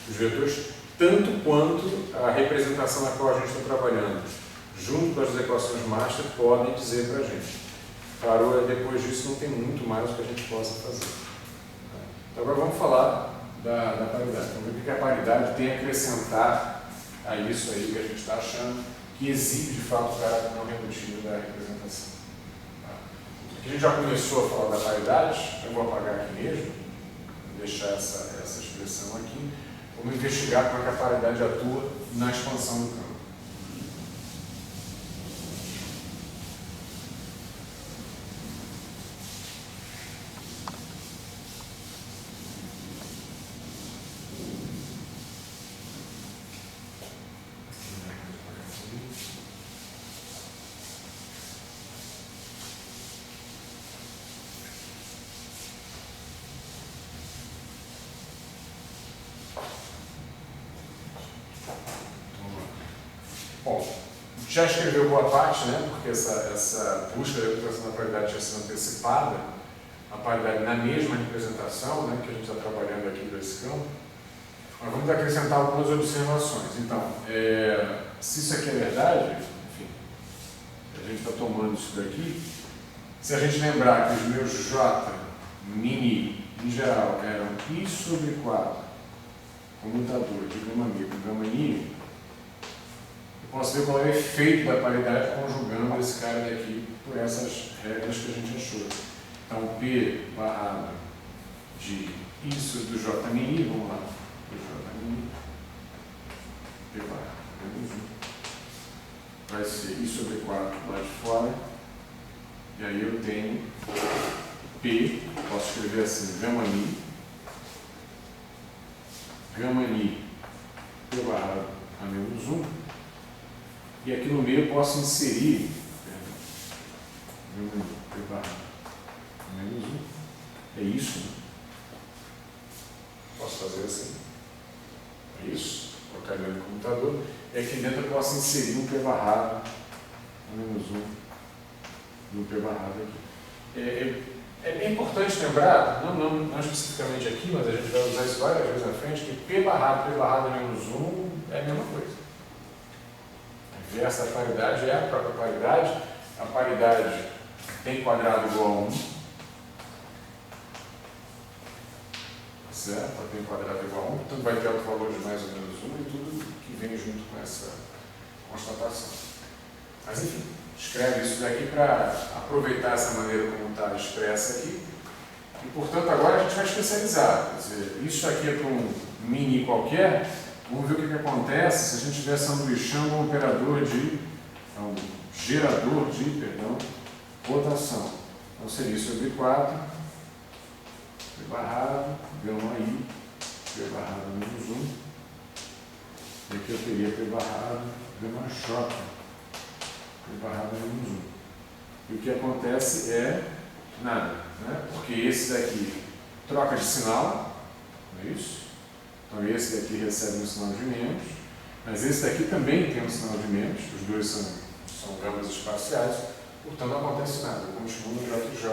os vetores, tanto quanto a representação na qual a gente está trabalhando, junto com as equações master, podem dizer para a gente. Parou, depois disso não tem muito mais o que a gente possa fazer. Então agora vamos falar da paridade. Vamos ver o que a paridade tem a acrescentar a isso aí que a gente está achando que exibe de fato o caráter não redutivo da representação. Aqui a gente já começou a falar da paridade, eu vou apagar aqui mesmo, vou deixar essa expressão aqui. Vamos investigar como é que a paridade atua na expansão do campo. Bom, já escreveu boa parte, né? Porque essa busca da representação da paridade tinha sido antecipada, a paridade na mesma representação, né, que a gente está trabalhando aqui desse campo. Mas vamos acrescentar algumas observações. Então, se isso aqui é verdade, enfim, a gente está tomando isso daqui, se a gente lembrar que os meus J mini, em geral, eram I sobre 4, comutador de gama mi com gama ni, posso ver qual é o efeito da paridade conjugando esse cara daqui por essas regras que a gente achou. Então, P barrado de isso do J mini, vamos lá, do J mini, P barrado menos 1, vai ser I sobre 4 lá de fora, e aí eu tenho P, posso escrever assim, gama ni, P barrado a menos 1, e aqui no meio eu posso inserir P barrado a menos 1, é isso, né? Posso fazer assim, é isso, colocar dentro do computador, e aqui dentro eu posso inserir um P barrado a menos 1 e um P barrado aqui. É importante lembrar, não especificamente aqui, mas a gente vai usar isso várias vezes na frente, que P barrado a menos 1 é a mesma coisa. Essa paridade é a própria paridade. A paridade tem quadrado igual a 1. Certo? Ela tem quadrado igual a 1. Portanto, vai ter autovalor de mais ou menos 1 e tudo que vem junto com essa constatação. Mas, enfim, escreve isso daqui para aproveitar essa maneira como está expressa aqui. E, portanto, agora a gente vai especializar. Quer dizer, isso aqui é para um mini qualquer. Vamos ver o que acontece se a gente estiver sanduichando um operador gerador de rotação. Então seria sobre 4, P barrado, gama I, P barrado menos 1. E aqui eu teria P barrado, gama J, P barrado menos 1. E o que acontece é nada, né? Porque esse daqui troca de sinal, não é isso? Então esse daqui recebe um sinal de menos, mas esse daqui também tem um sinal de menos, os dois são gamas espaciais, portanto não acontece nada, eu continuo no JJ,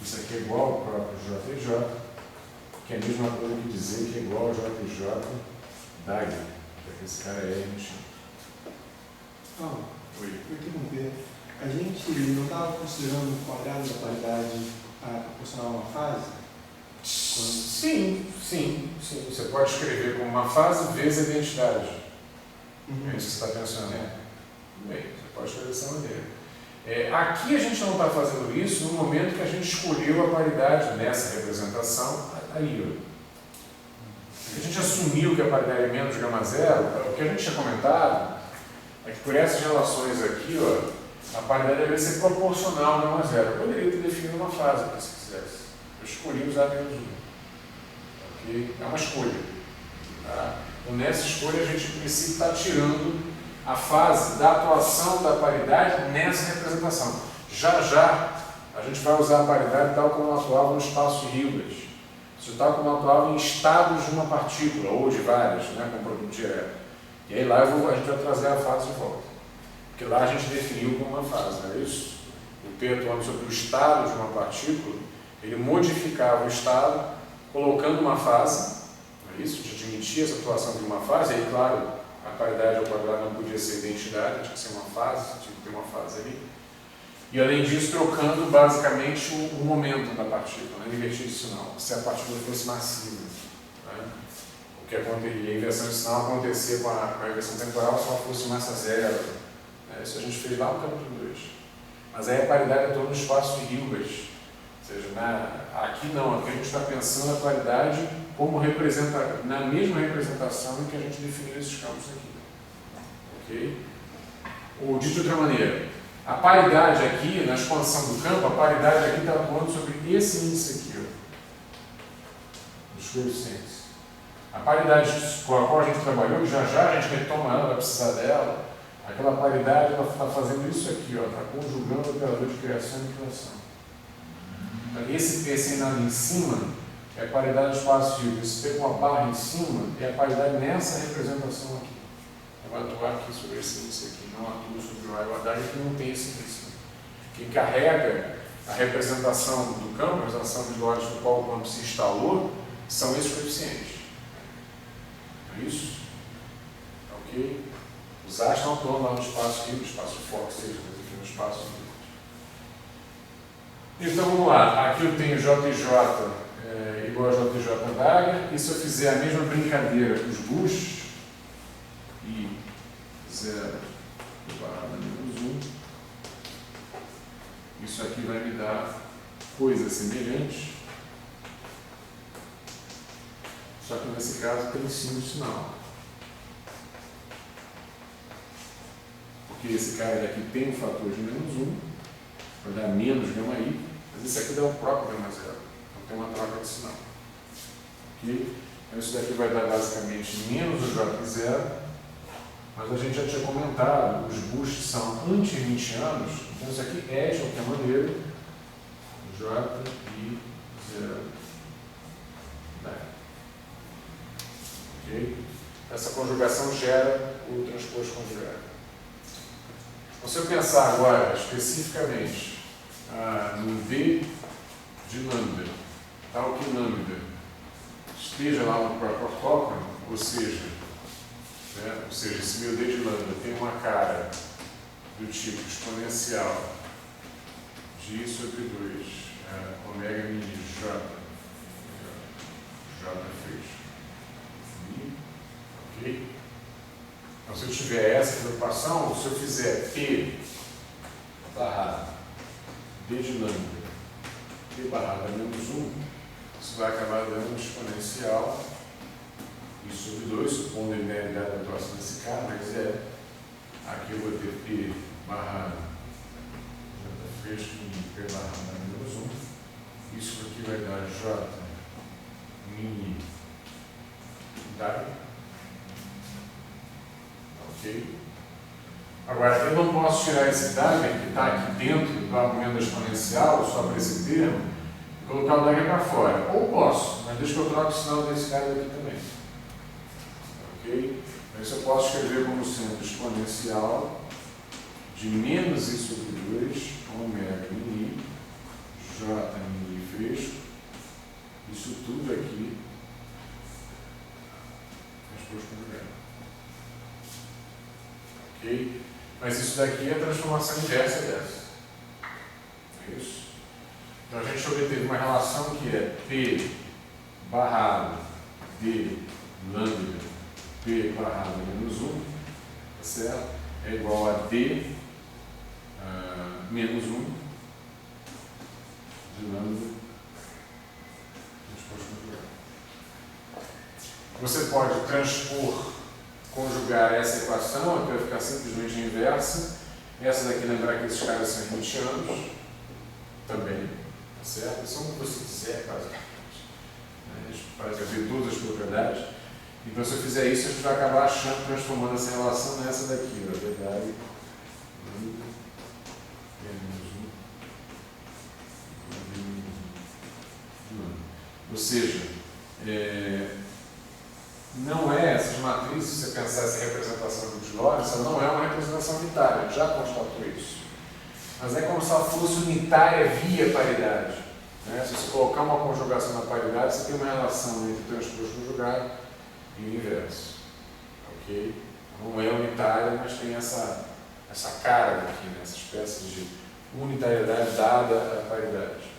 isso aqui é igual ao próprio JJ, que é a mesma coisa que dizer que é igual ao JJ DAG, porque esse cara é R. Oi. Vou interromper. A gente não estava considerando o quadrado da paridade proporcional a uma fase? Sim. Você pode escrever como uma fase vezes a identidade. É isso que você está pensando, né? Bem, você pode escrever dessa maneira. Aqui a gente não está fazendo isso no momento que a gente escolheu a paridade nessa representação aí. A gente assumiu que a paridade é menos gama zero, o que a gente tinha comentado é que por essas relações aqui, a paridade deveria ser proporcional a gama zero. Eu poderia ter definido uma fase aqui, se quisesse. Eu escolhi usar menos 1. Okay? É uma escolha. Tá? Então, nessa escolha, a gente, em princípio, está tirando a fase da atuação da paridade nessa representação. Já a gente vai usar a paridade tal como ela atuava no espaço de Hilbert. Você está como atuava em estados de uma partícula, ou de várias, né, com produto direto. E aí lá a gente vai trazer a fase de volta. Porque lá a gente definiu como uma fase, não é isso? O P atuando sobre o estado de uma partícula, ele modificava o estado, colocando uma fase, não é isso? A gente admitia essa atuação de uma fase, e aí, claro, a paridade ao quadrado não podia ser identidade, tinha que ser uma fase, tinha que ter uma fase ali. E além disso, trocando basicamente o momento da partícula, né? Invertir de sinal, se a partícula fosse massiva. Né? O que acontecia, a inversão de sinal acontecia com a inversão temporal se ela fosse massa zero. Né? Isso a gente fez lá no capítulo 2. Mas aí a paridade é todo no espaço de Hilbert. Ou seja, aqui não, aqui a gente está pensando a paridade como na mesma representação em que a gente definiu esses campos aqui. Ok? Ou dito de outra maneira, a paridade aqui, na expansão do campo, a paridade aqui está atuando sobre esse índice aqui, ó, dos coeficientes. A paridade com a qual a gente trabalhou, que já a gente retoma ela, vai precisar dela, aquela paridade ela está fazendo isso aqui, está conjugando o operador de criação e aniquilação. Então, esse P nada em cima é a paridade do espaço de esse P com a barra em cima é a paridade nessa representação aqui. Vai atuar aqui sobre esse índice aqui, não atua sobre o A e o H, que não tem esse índice. Quem carrega a representação do campo, a representação de lotes no qual o campo se instalou, são esses coeficientes. É isso? Ok? Os A's estão atuando lá no espaço aqui, no espaço Fox, seja aqui no espaço aqui. Então vamos lá, aqui eu tenho JJ igual a JJ da área, e se eu fizer a mesma brincadeira com os buchos, I 0 barra menos 1, isso aqui vai me dar coisas semelhantes, só que nesse caso tem sim o sinal. Porque esse cara daqui tem um fator de menos 1, vai dar menos gama I, mas esse aqui dá o próprio gama zero, então tem uma troca de sinal. Okay? Então isso daqui vai dar basicamente menos o J0, mas a gente já tinha comentado, os boosts são anti-Lynchianos, então isso aqui é de qualquer maneira J e 0. Okay? Essa conjugação gera o transposto conjugado. Então, se eu pensar agora especificamente no V de lambda, tal que lambda esteja lá no próprio ortógono, ou seja, esse meu D de lambda tem uma cara do tipo exponencial de I sobre 2 ômega mini J fecho. Ok? Então, se eu tiver essa preocupação, se eu fizer P barrado D de lambda, P barrado menos 1, isso vai acabar dando um exponencial I sobre 2, supondo a linearidade da atuação desse cara, mas aqui eu vou ter P barrado J fecho em P barrado menos 1, isso aqui vai dar J mini dai. Ok? Agora, eu não posso tirar esse dagger que está aqui dentro do argumento da exponencial, só para esse termo, e colocar o dagger para fora. Ou posso, mas deixa que eu troque o sinal desse cara daqui também. Ok? Então, isso eu posso escrever como sendo exponencial de menos I sobre 2, ômega mini, J mini fecho, isso tudo aqui, transposto conjugado. Ok? Mas isso daqui é a transformação inversa dessa. É isso? Então a gente obteve uma relação que é P barrado D lambda P barrado menos 1, tá certo? É igual a D menos 1 de lambda transposto conjugado. Você pode conjugar essa equação, que vai ficar simplesmente inversa. Essa daqui, lembrar que esses caras são Lynchianos também, tá certo? São como você quiser, basicamente. A gente faz ver todas as propriedades. Então, se eu fizer isso, a gente vai acabar transformando essa relação nessa daqui, na verdade. seja, não é essas matrizes, se você pensar essa representação do Lorentz, ela não é uma representação unitária, já constatou isso. Mas é como se ela fosse unitária via paridade. Né? Se você colocar uma conjugação na paridade, você tem uma relação entre o transposto conjugado e o inverso. Ok? Não é unitária, mas tem essa carga aqui, né? Essa espécie de unitariedade dada à paridade.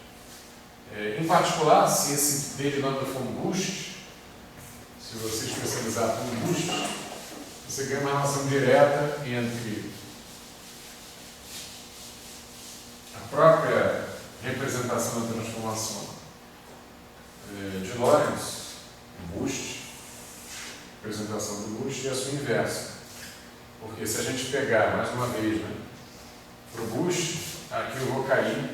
Em particular, se esse D de lambda for um boost, se você especializar por um boost, você ganha uma relação direta entre a própria representação da transformação de Lorentz, boost, representação do boost, e a sua inversa. Porque se a gente pegar, mais uma vez, né, para o boost, aqui eu vou cair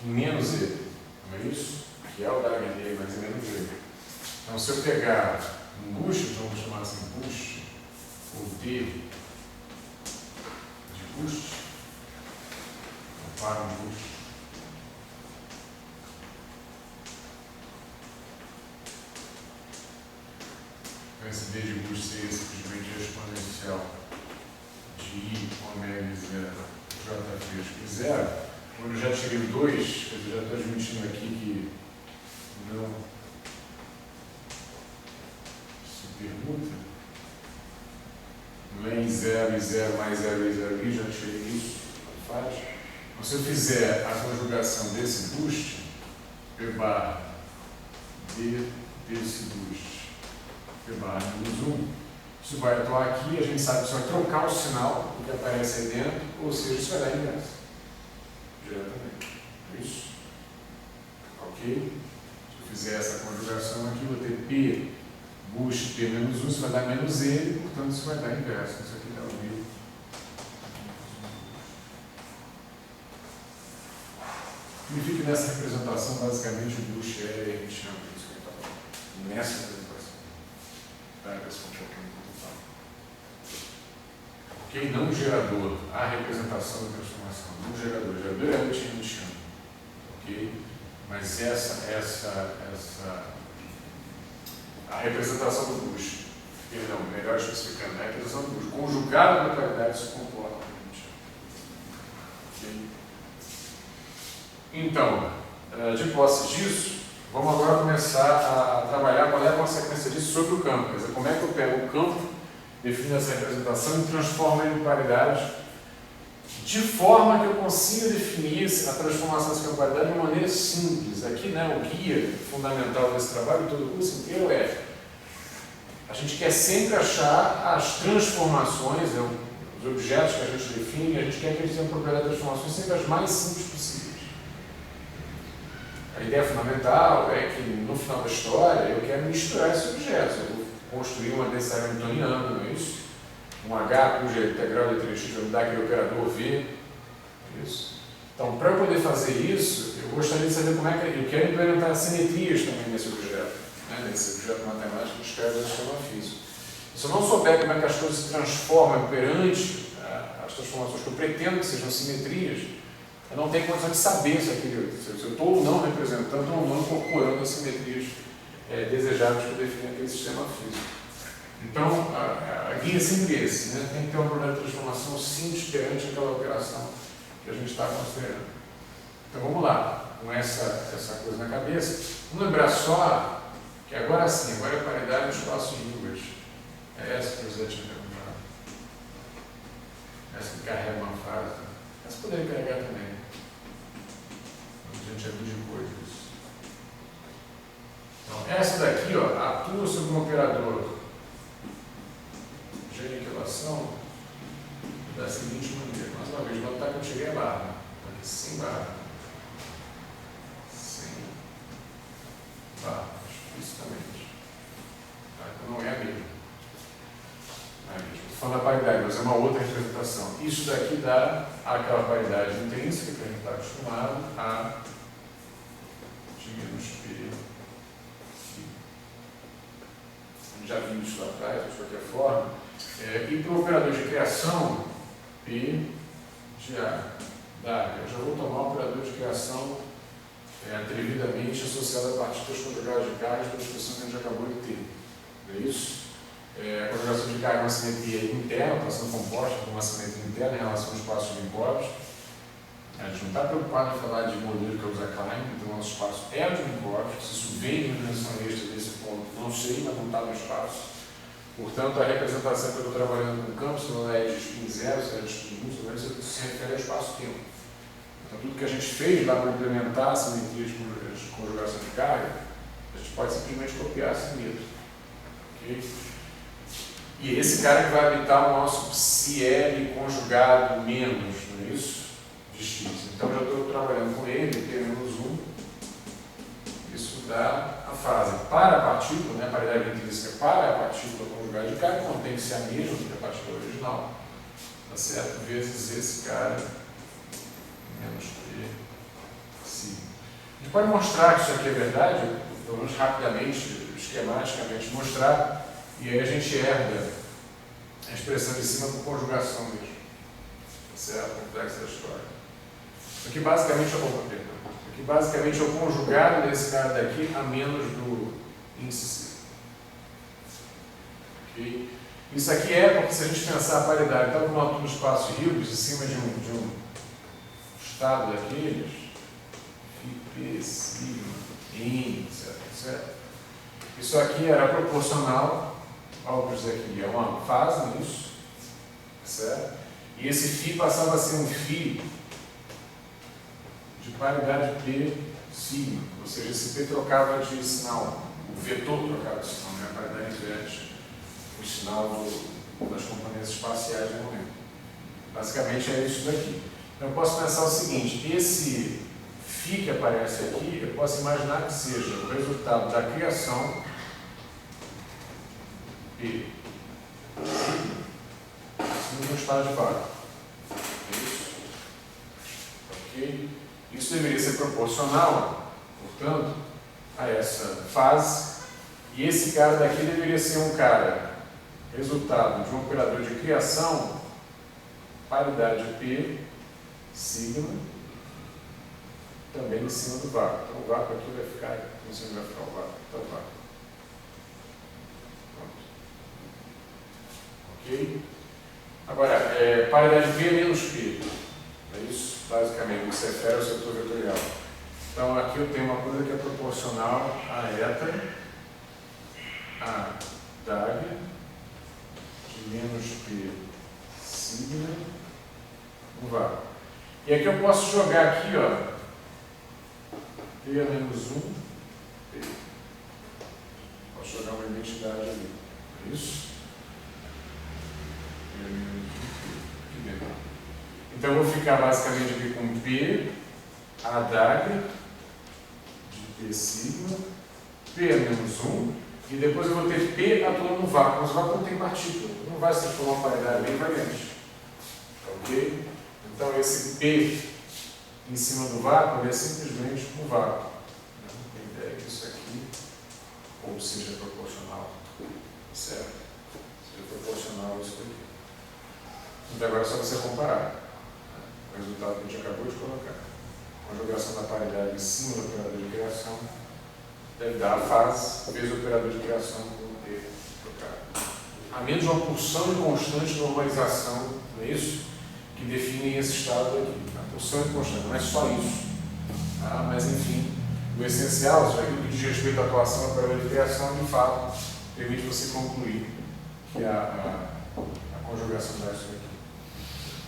em menos E, não é isso? Que é o da HD, mas é menos E. Então, se eu pegar um boost, então vou chamar assim boost, ou D de boost, para um boost. Então, esse D de boost seria simplesmente a exponencial de I ômega zero J fresco zero. Quando eu já tirei o 2, eu já estou admitindo aqui que não se permuta. Não é em 0 e 0 mais 0 e 0 i, já tirei isso, não faz. Então, se eu fizer a conjugação desse boost, P barra D desse boost, P barra menos 1, isso vai atuar aqui, a gente sabe que isso vai trocar o sinal do que aparece aí dentro, ou seja, isso vai dar inverso. Diretamente. É isso? Ok? Se eu fizer essa conjugação aqui, vou ter P boost P menos 1, isso vai dar menos E, portanto isso vai dar inverso. Isso aqui dá o B. Significa que nessa representação, basicamente, o boost é hermitiano, isso que eu estava falando. Nessa representação. Pega esse pouquinho total. Ok? Não gerador. A representação da transformação. Não gerador. Gerador é hermitiano. Ok? Mas a representação do boost, não, melhor especificando, a representação do boost, conjugada na paridade, se comporta como hermitiano. Ok? Então, de posse disso, vamos agora começar a trabalhar qual é a consequência disso sobre o campo. Quer dizer, como é que eu pego o campo, defino essa representação e transformo ele em paridade, de forma que eu consiga definir a transformação dessa paridade de uma maneira simples. Aqui, né, o guia fundamental desse trabalho, todo o curso inteiro, a gente quer sempre achar as transformações, né, os objetos que a gente define, a gente quer que eles tenham propriedade de transformações sempre as mais simples possíveis. A ideia fundamental é que, no final da história, eu quero misturar esses objetos. Eu vou construir uma densidade hamiltoniana, não é isso? Um H cuja integral de 3x vai me dar aquele operador V. Isso. Então, para eu poder fazer isso, eu gostaria de saber como é que eu quero implementar simetrias também nesse objeto. Né? Nesse objeto matemático que escreve o sistema físico. Se eu não souber como é que as coisas se transformam perante as transformações que eu pretendo que sejam simetrias, eu não tenho condição de saber se eu estou ou não representando ou não incorporando as simetrias desejáveis para definir aquele sistema físico. Então, a guia é sempre esse, né? Tem que ter uma probabilidade de transformação simples perante aquela operação que a gente está considerando. Então, vamos lá, com essa coisa na cabeça. Vamos lembrar só que agora sim, agora é paridade no espaço Hilbert. É essa que eu já tinha perguntado. Essa que carrega uma fase. Essa poderia carregar também. A gente abusa de coisas. Então, essa daqui, ó, atua sobre um operador de aniquilação da seguinte maneira. Mais uma vez, vou notar que eu tirei a barra. Está aqui sem barra. Sem barra, explicitamente. Tá? Então não é a mesma. Não é a mesma. Estou falando da paridade, mas é uma outra representação. Isso daqui dá aquela paridade intrínseca que a gente está acostumado a de menos P. Já vimos isso lá atrás, de qualquer forma. E para o operador de criação, P de A. Eu já vou tomar o operador de criação devidamente associada a partículas conjugadas de cargas pela expressão que a gente acabou de ter. Não é isso? A conjugação de carga é uma simetria interna, está sendo composta por uma simetria interna em relação ao espaço de Minkowski. A gente não está preocupado em falar de modelo que é o Klein, então o nosso espaço é o de Minkowski. Se isso vem de uma dimensão extra desse ponto, não sei, mas não está no espaço. Portanto, a representação que eu estou trabalhando com o campo, se não é de spin 0, se é de spin 1, isso se refere ao espaço-tempo. Então, tudo que a gente fez lá para implementar a simetria de conjugação de carga, a gente pode simplesmente copiar assim mesmo. Okay? E esse cara que vai habitar o nosso psi conjugado menos, não é isso? De x. Então, já estou trabalhando com ele, P menos 1. Isso dá a fase para a partícula, né, a paridade intrínseca para a partícula conjugada de carga, não tem que ser a mesma que a partícula original. Tá certo? Vezes esse cara menos P sigma. A gente pode mostrar que isso aqui é verdade, pelo menos rapidamente, esquematicamente mostrar, e aí a gente herda a expressão de cima por conjugação mesmo. Tá certo? Complexo da história. Isso aqui basicamente é o conjugado desse cara daqui a menos do índice C. Okay? Isso aqui é porque, se a gente pensar a paridade, tal como nós no espaço Hilbert, em cima de um estado daqueles, Φ, sigma, N, etc. Isso aqui era proporcional ao que isso aqui é uma fase nisso, certo? E esse Φ passava a ser um Φ de paridade P sigma, ou seja, esse P trocava de sinal, o vetor trocava de sinal, né? A paridade inverte o sinal das componentes espaciais no momento. Basicamente é isso daqui. Então eu posso pensar o seguinte, esse Φ que aparece aqui, eu posso imaginar que seja o resultado da criação P sigma no estado de vácuo. É isso? Ok? Isso deveria ser proporcional, portanto, a essa fase, e esse cara daqui deveria ser um cara resultado de um operador de criação, paridade P, sigma, também em cima do vácuo. Então o vácuo aqui vai ficar, não sei onde vai ficar o vácuo, então o vácuo. Pronto. Ok? Agora, paridade P menos P. É isso, basicamente, o que se refere ao setor vetorial. Então, aqui eu tenho uma coisa que é proporcional a eta, a DAG, de menos P sigma, no vácuo. E aqui eu posso jogar aqui, ó, P menos 1, P. Posso jogar uma identidade ali. É isso? P menos 1, P. Aqui dentro. Então, eu vou ficar basicamente aqui com P, a DAG, de P sigma, P menos 1, e depois eu vou ter P atuando no vácuo, mas o vácuo não tem partícula, não vai se formar uma paridade bem variante. Ok? Então, esse P em cima do vácuo ele é simplesmente um vácuo. A ideia é que isso aqui, ou seja proporcional, certo? Seja proporcional a isso aqui. Então, agora é só você comparar o resultado que a gente acabou de colocar. A conjugação da paridade em cima do operador de criação deve dar a fase vezes o operador de criação com T trocado. A menos uma pulsão de constante de normalização, não é isso? Que definem esse estado aqui. A pulsão de constante, não é só isso. Tá? Mas, enfim, o essencial, isso aquilo que diz respeito à atuação do operador de criação, de fato, permite você concluir que a conjugação dá isso aqui.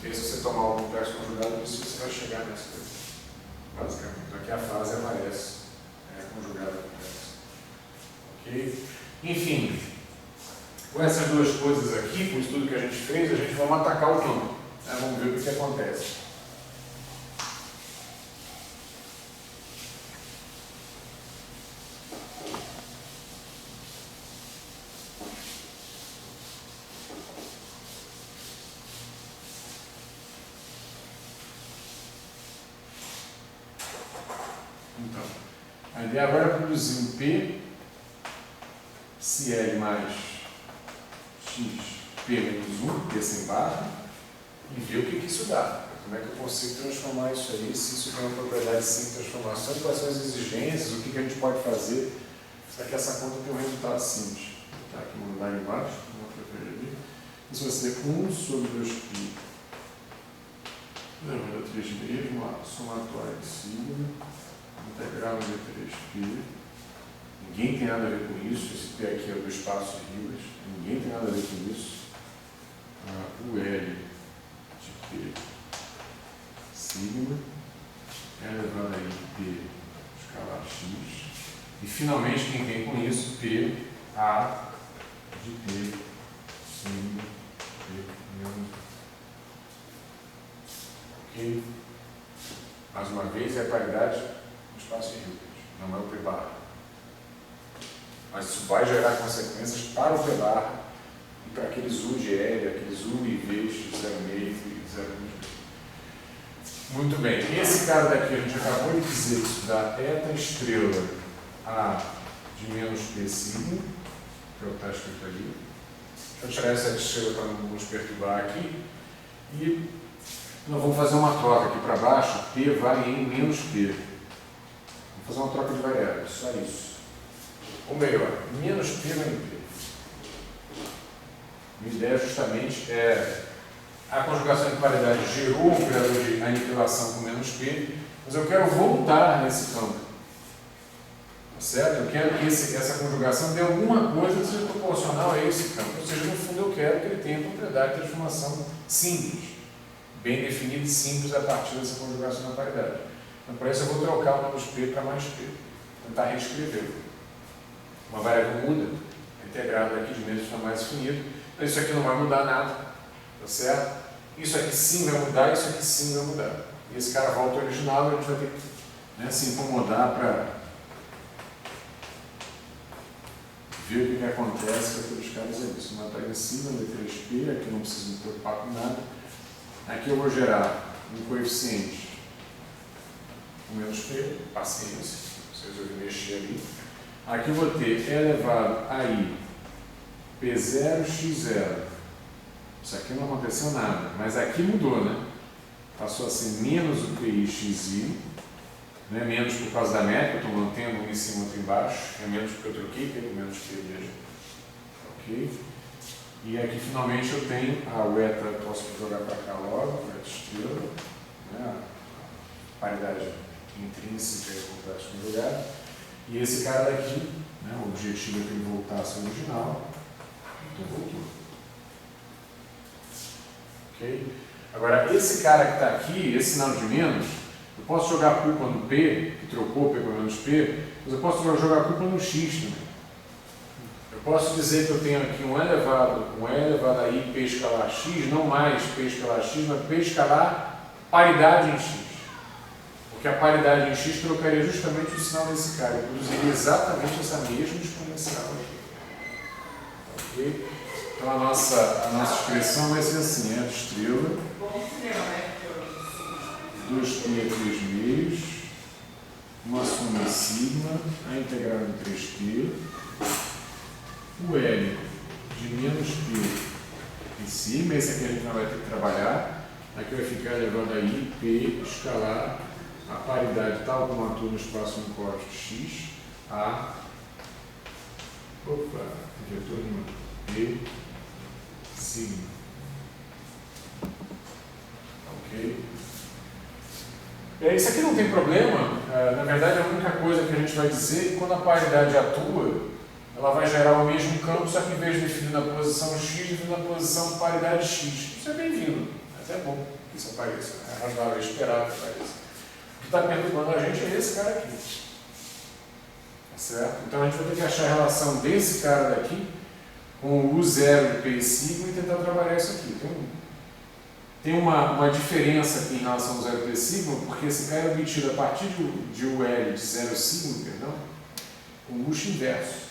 E se você tomar o complexo conjugado, isso você vai chegar nessa coisa. Basicamente. Então aqui a fase aparece conjugada complexa. Ok? Enfim, com essas duas coisas aqui, com isso tudo que a gente fez, a gente vai atacar o campo. Vamos ver o que acontece. Então, a ideia agora é produzir um P, se L mais X, P menos 1, P sem barra, e ver o que isso dá. Como é que eu consigo transformar isso aí, se isso tem uma propriedade sim transformação, quais são as exigências, o que a gente pode fazer para que essa conta tenha um resultado simples. Vou botar aqui um lá embaixo, isso vai ser 1 sobre 2π. Lembra da 3,5, vamos lá, somatório de sigma, integral de 3π. Ninguém tem nada a ver com isso, esse P aqui é do espaço de Hilbert, ninguém tem nada a ver com isso. O L de P sigma é elevado a P escalar x. E finalmente quem tem com isso, P A de P sigma P menos. Ok? Mais uma vez é a paridade do espaço de Hilbert, não é o P barra. Mas isso vai gerar consequências para o P barra e para aqueles U de L, aqueles U e V de 0,5 e 0,1. Muito bem, esse cara daqui a gente acabou de dizer que isso dá eta estrela A de menos P sigma, que é o que está escrito ali. Deixa eu tirar essa estrela para não nos perturbar aqui. E nós vamos fazer uma troca aqui para baixo, P vale em menos P. Vamos fazer uma troca de variáveis, só isso. Ou melhor, menos P vai em P. Minha ideia justamente é a conjugação de paridade gerou um operador de aniquilação com menos P, mas eu quero voltar nesse campo. Tá certo? Eu quero que essa conjugação dê alguma coisa que seja proporcional a esse campo. Ou seja, no fundo eu quero que ele tenha propriedade de transformação simples, bem definida e simples a partir dessa conjugação da paridade. Então, para isso eu vou trocar o menos P para mais P. Tentar reescrever. Uma variável muda, a integrada aqui de menos está mais definido. Então, isso aqui não vai mudar nada, tá certo? Isso aqui sim vai mudar, isso aqui sim vai mudar. E esse cara volta ao original e a gente vai ter que, né, se incomodar para ver o que acontece com aqueles caras ali. Isso matar em cima de 3π, aqui não preciso me preocupar com nada. Aqui eu vou gerar um coeficiente com menos P, paciência, vocês resolverem mexer ali. Aqui eu vou ter E elevado a I P0 x0. Isso aqui não aconteceu nada, mas aqui mudou, né? Passou a ser menos o PI xi, né? Menos por causa da métrica, eu estou mantendo um em cima e outro embaixo, é menos porque eu troquei, que é menos P mesmo. Ok? E aqui finalmente eu tenho a eta, posso jogar para cá logo, a eta estrela, né? A paridade intrínseca é completa no lugar. E esse cara daqui, né? O objetivo é que ele voltasse ao original, então voltou. Okay? Agora, esse cara que está aqui, esse sinal de menos, eu posso jogar a culpa no P, que trocou P para menos P, mas eu posso jogar a culpa no X também. Eu posso dizer que eu tenho aqui um E elevado a I P escalar X, não mais P escalar X, mas P escalar paridade em X. Porque a paridade em X trocaria justamente o sinal desse cara, e produziria exatamente essa mesma exponencial aqui. Ok? Então a nossa expressão vai ser assim, é a estrela, 2π a 3 meios, uma soma sigma, a integral em 3π, o L de menos P em sigma, esse aqui a gente não vai ter que trabalhar, aqui vai ficar elevado a I, P, escalar, a paridade tal como atua no espaço incógnito X, A, vetor de P, sigma. Ok? Isso aqui não tem problema, na verdade a única coisa que a gente vai dizer é que quando a paridade atua, ela vai gerar o mesmo campo, só que em vez de definir na posição X, define na posição paridade X. Isso é bem-vindo, até bom que isso apareça, é razoável esperar que apareça. O que está perturbando a gente é esse cara aqui. Tá certo? Então a gente vai ter que achar a relação desse cara daqui com o U0 de P sigma e tentar trabalhar isso aqui. Tem uma diferença aqui em relação ao 0 P sigma, porque esse cara é obtido a partir de UL de 0 sigma, perdão, com o luxo inverso.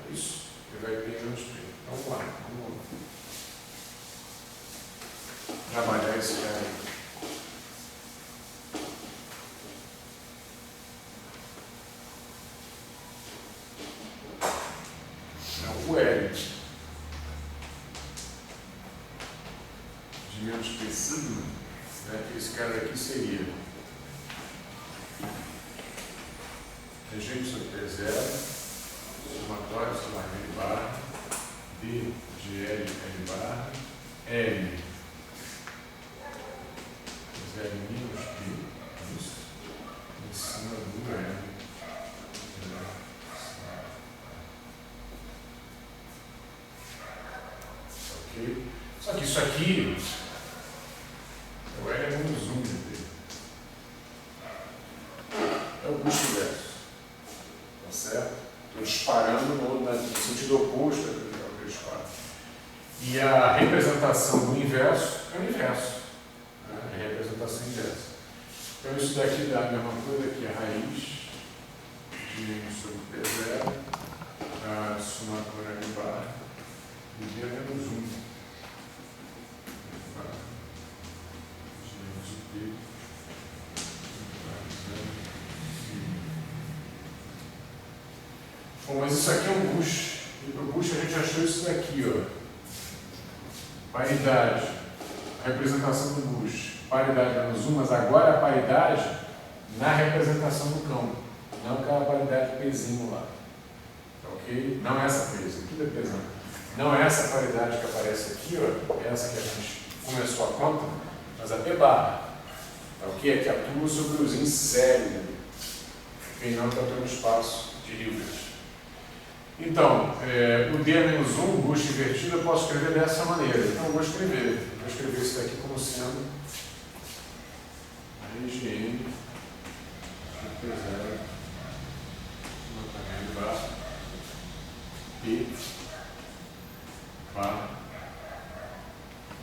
É isso. Ele vai P menos P. Então vamos lá. Trabalhar esse cara aí. O L de menos P sigma, né, que é G disso aqui é zero, somatório, sei lá, L barra, D de L, L barra, L, zero menos B, isso, em cima do L. Ok? Só que isso aqui, o L é menos 1 de B. É o busto inverso. Tá certo? Estou disparando no sentido oposto ao que eu disparo. E a representação do inverso é o inverso. Né? A representação inversa. Então isso daqui dá a mesma coisa que a raiz de 1 sobre P0, a somatória L barra, e D é menos 1. Bom, mas isso aqui é um bush. E para o bush a gente achou isso daqui, ó. Paridade. A representação do bush. Paridade menos 1, mas agora a paridade na representação do campo. Não aquela paridade pezinho lá. Ok? Não é essa peso, tudo é pesão. Não é essa paridade que aparece aqui, ó. É essa que a gente começou a conta, mas a P barra. Ok? É que atua sobre os índices L. E não que atua no espaço de Hilbert. Então, o D é menos 1, busto invertido, eu posso escrever dessa maneira. Então, eu vou escrever isso daqui como sendo RGN P0 barra P barra.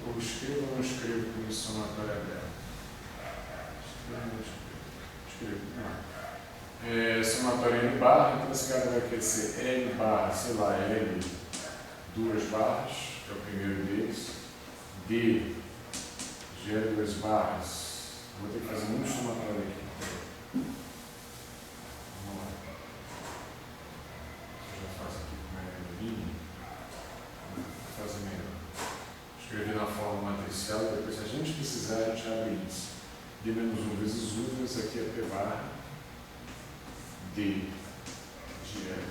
Ou escrevo ou não escrevo com isso somatória dela? Escrevo. Somatória N barra, então esse cara vai querer ser N barra, sei lá, L, duas barras, que é o primeiro deles, D, G, duas barras, vou ter que fazer um somatório aqui. Vamos lá. Eu já faço aqui com a linha, vou fazer melhor. Escrever na forma matricial, depois se a gente precisar, a gente abre isso. D menos 1 vezes 1, isso aqui é P barra. D de L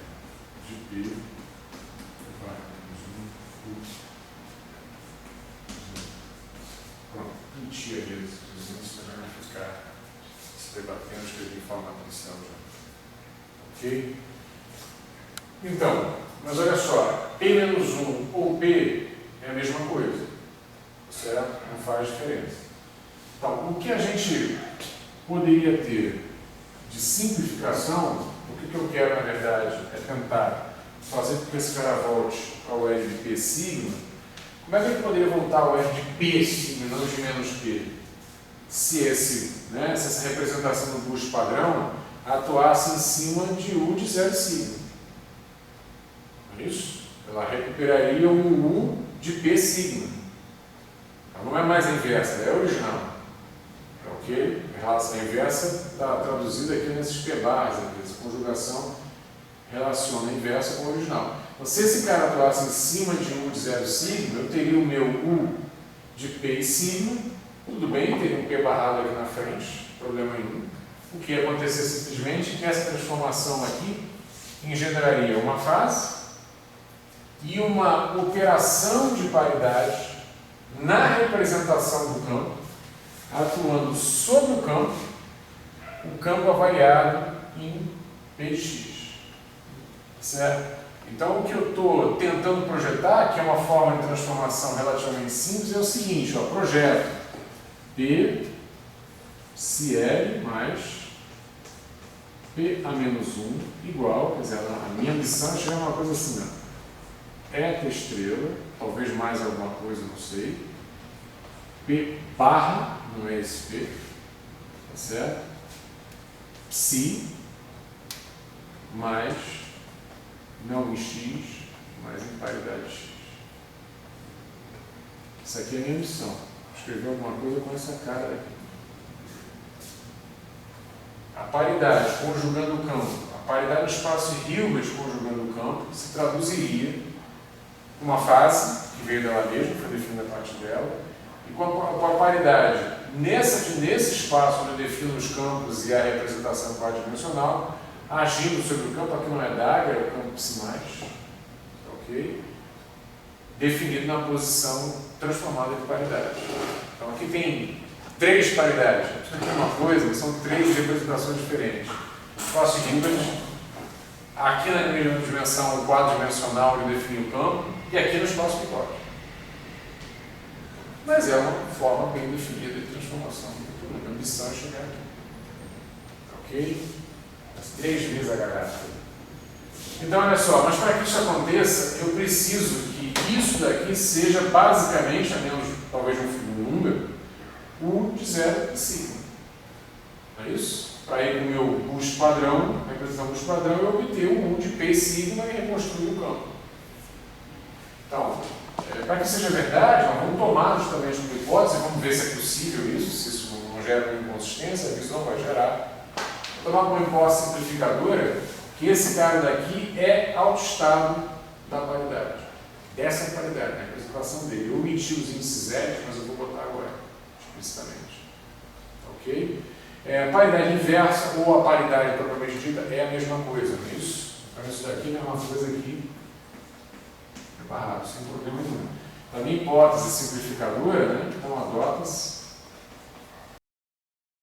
de B vai menos 1 U. Pronto, repetir ali os índices para não ficar se debatendo, escrever de forma matricial já. Ok? Então, mas olha só, P menos 1 ou P é a mesma coisa. Certo? Não faz diferença. Então, o que a gente poderia ter de simplificação, o que eu quero, na verdade, é tentar fazer com que esse cara volte ao R de P sigma. Como é que ele poderia voltar ao R de P sigma, não de menos P? Se essa representação do busto padrão atuasse em cima de U de 0 sigma. Não é isso? Ela recuperaria o U de P sigma. Ela não é mais a inversa, ela é a original. Ok? A relação inversa está traduzida aqui nesses P barras, essa conjugação relaciona a inversa com a original. Então, se esse cara atuasse em cima de U de 0 sigma, eu teria o meu U de P sigma, tudo bem, teria um P barrado aqui na frente, problema nenhum. O que ia acontecer simplesmente é que essa transformação aqui engendraria uma fase e uma operação de paridade na representação do campo, atuando sobre o campo avaliado em P de X. Certo? Então, o que eu estou tentando projetar, que é uma forma de transformação relativamente simples, é o seguinte, ó, projeto P CL mais P a menos 1 igual, quer dizer, a minha ambição é chegar a uma coisa assim, ó, eta estrela, talvez mais alguma coisa, não sei, P barra, não é esse P, tá certo? Psi mais, não em X, mas em paridade X. Isso aqui é a minha missão. Escrever alguma coisa com essa cara aqui. A paridade conjugando o campo, a paridade do espaço Hilbert conjugando o campo, se traduziria uma fase que veio dela mesma, foi definida a parte dela, e com a paridade nesse espaço onde eu defino os campos e a representação quadridimensional, agindo sobre o campo, aqui não é Dagger, é o campo psi+, ok? Definido na posição transformada de paridade. Então aqui tem 3 paridades. Isso aqui é uma coisa, são 3 representações diferentes. Espaço de Hilbert, aqui na primeira dimensão, o quadro dimensional ele define o campo, e aqui no espaço picote. Mas é uma forma bem definida de transformação. A ambição é chegar aqui. Ok? As 3 vezes a garrafa. Então, olha só, mas para que isso aconteça, eu preciso que isso daqui seja basicamente, a menos talvez de um número, o de 0 e sigma. Não é isso? Para ir com o meu boost padrão, representar o boost padrão, eu obter o 1 de P sigma e reconstruir o campo. Então, para que seja verdade, nós vamos tomar justamente uma hipótese, vamos ver se é possível isso, se isso não gera uma inconsistência, a visão vai gerar. Vou tomar uma hipótese simplificadora, que esse cara daqui é autoestado da paridade. Dessa paridade, na representação dele. Eu omiti os índices éticos, mas eu vou botar agora, explicitamente. Ok? A paridade inversa ou a paridade propriamente dita é a mesma coisa, não é isso? Então isso daqui não é uma coisa aqui barrado, sem problema nenhum. Na minha hipótese simplificadora, né, então adota-se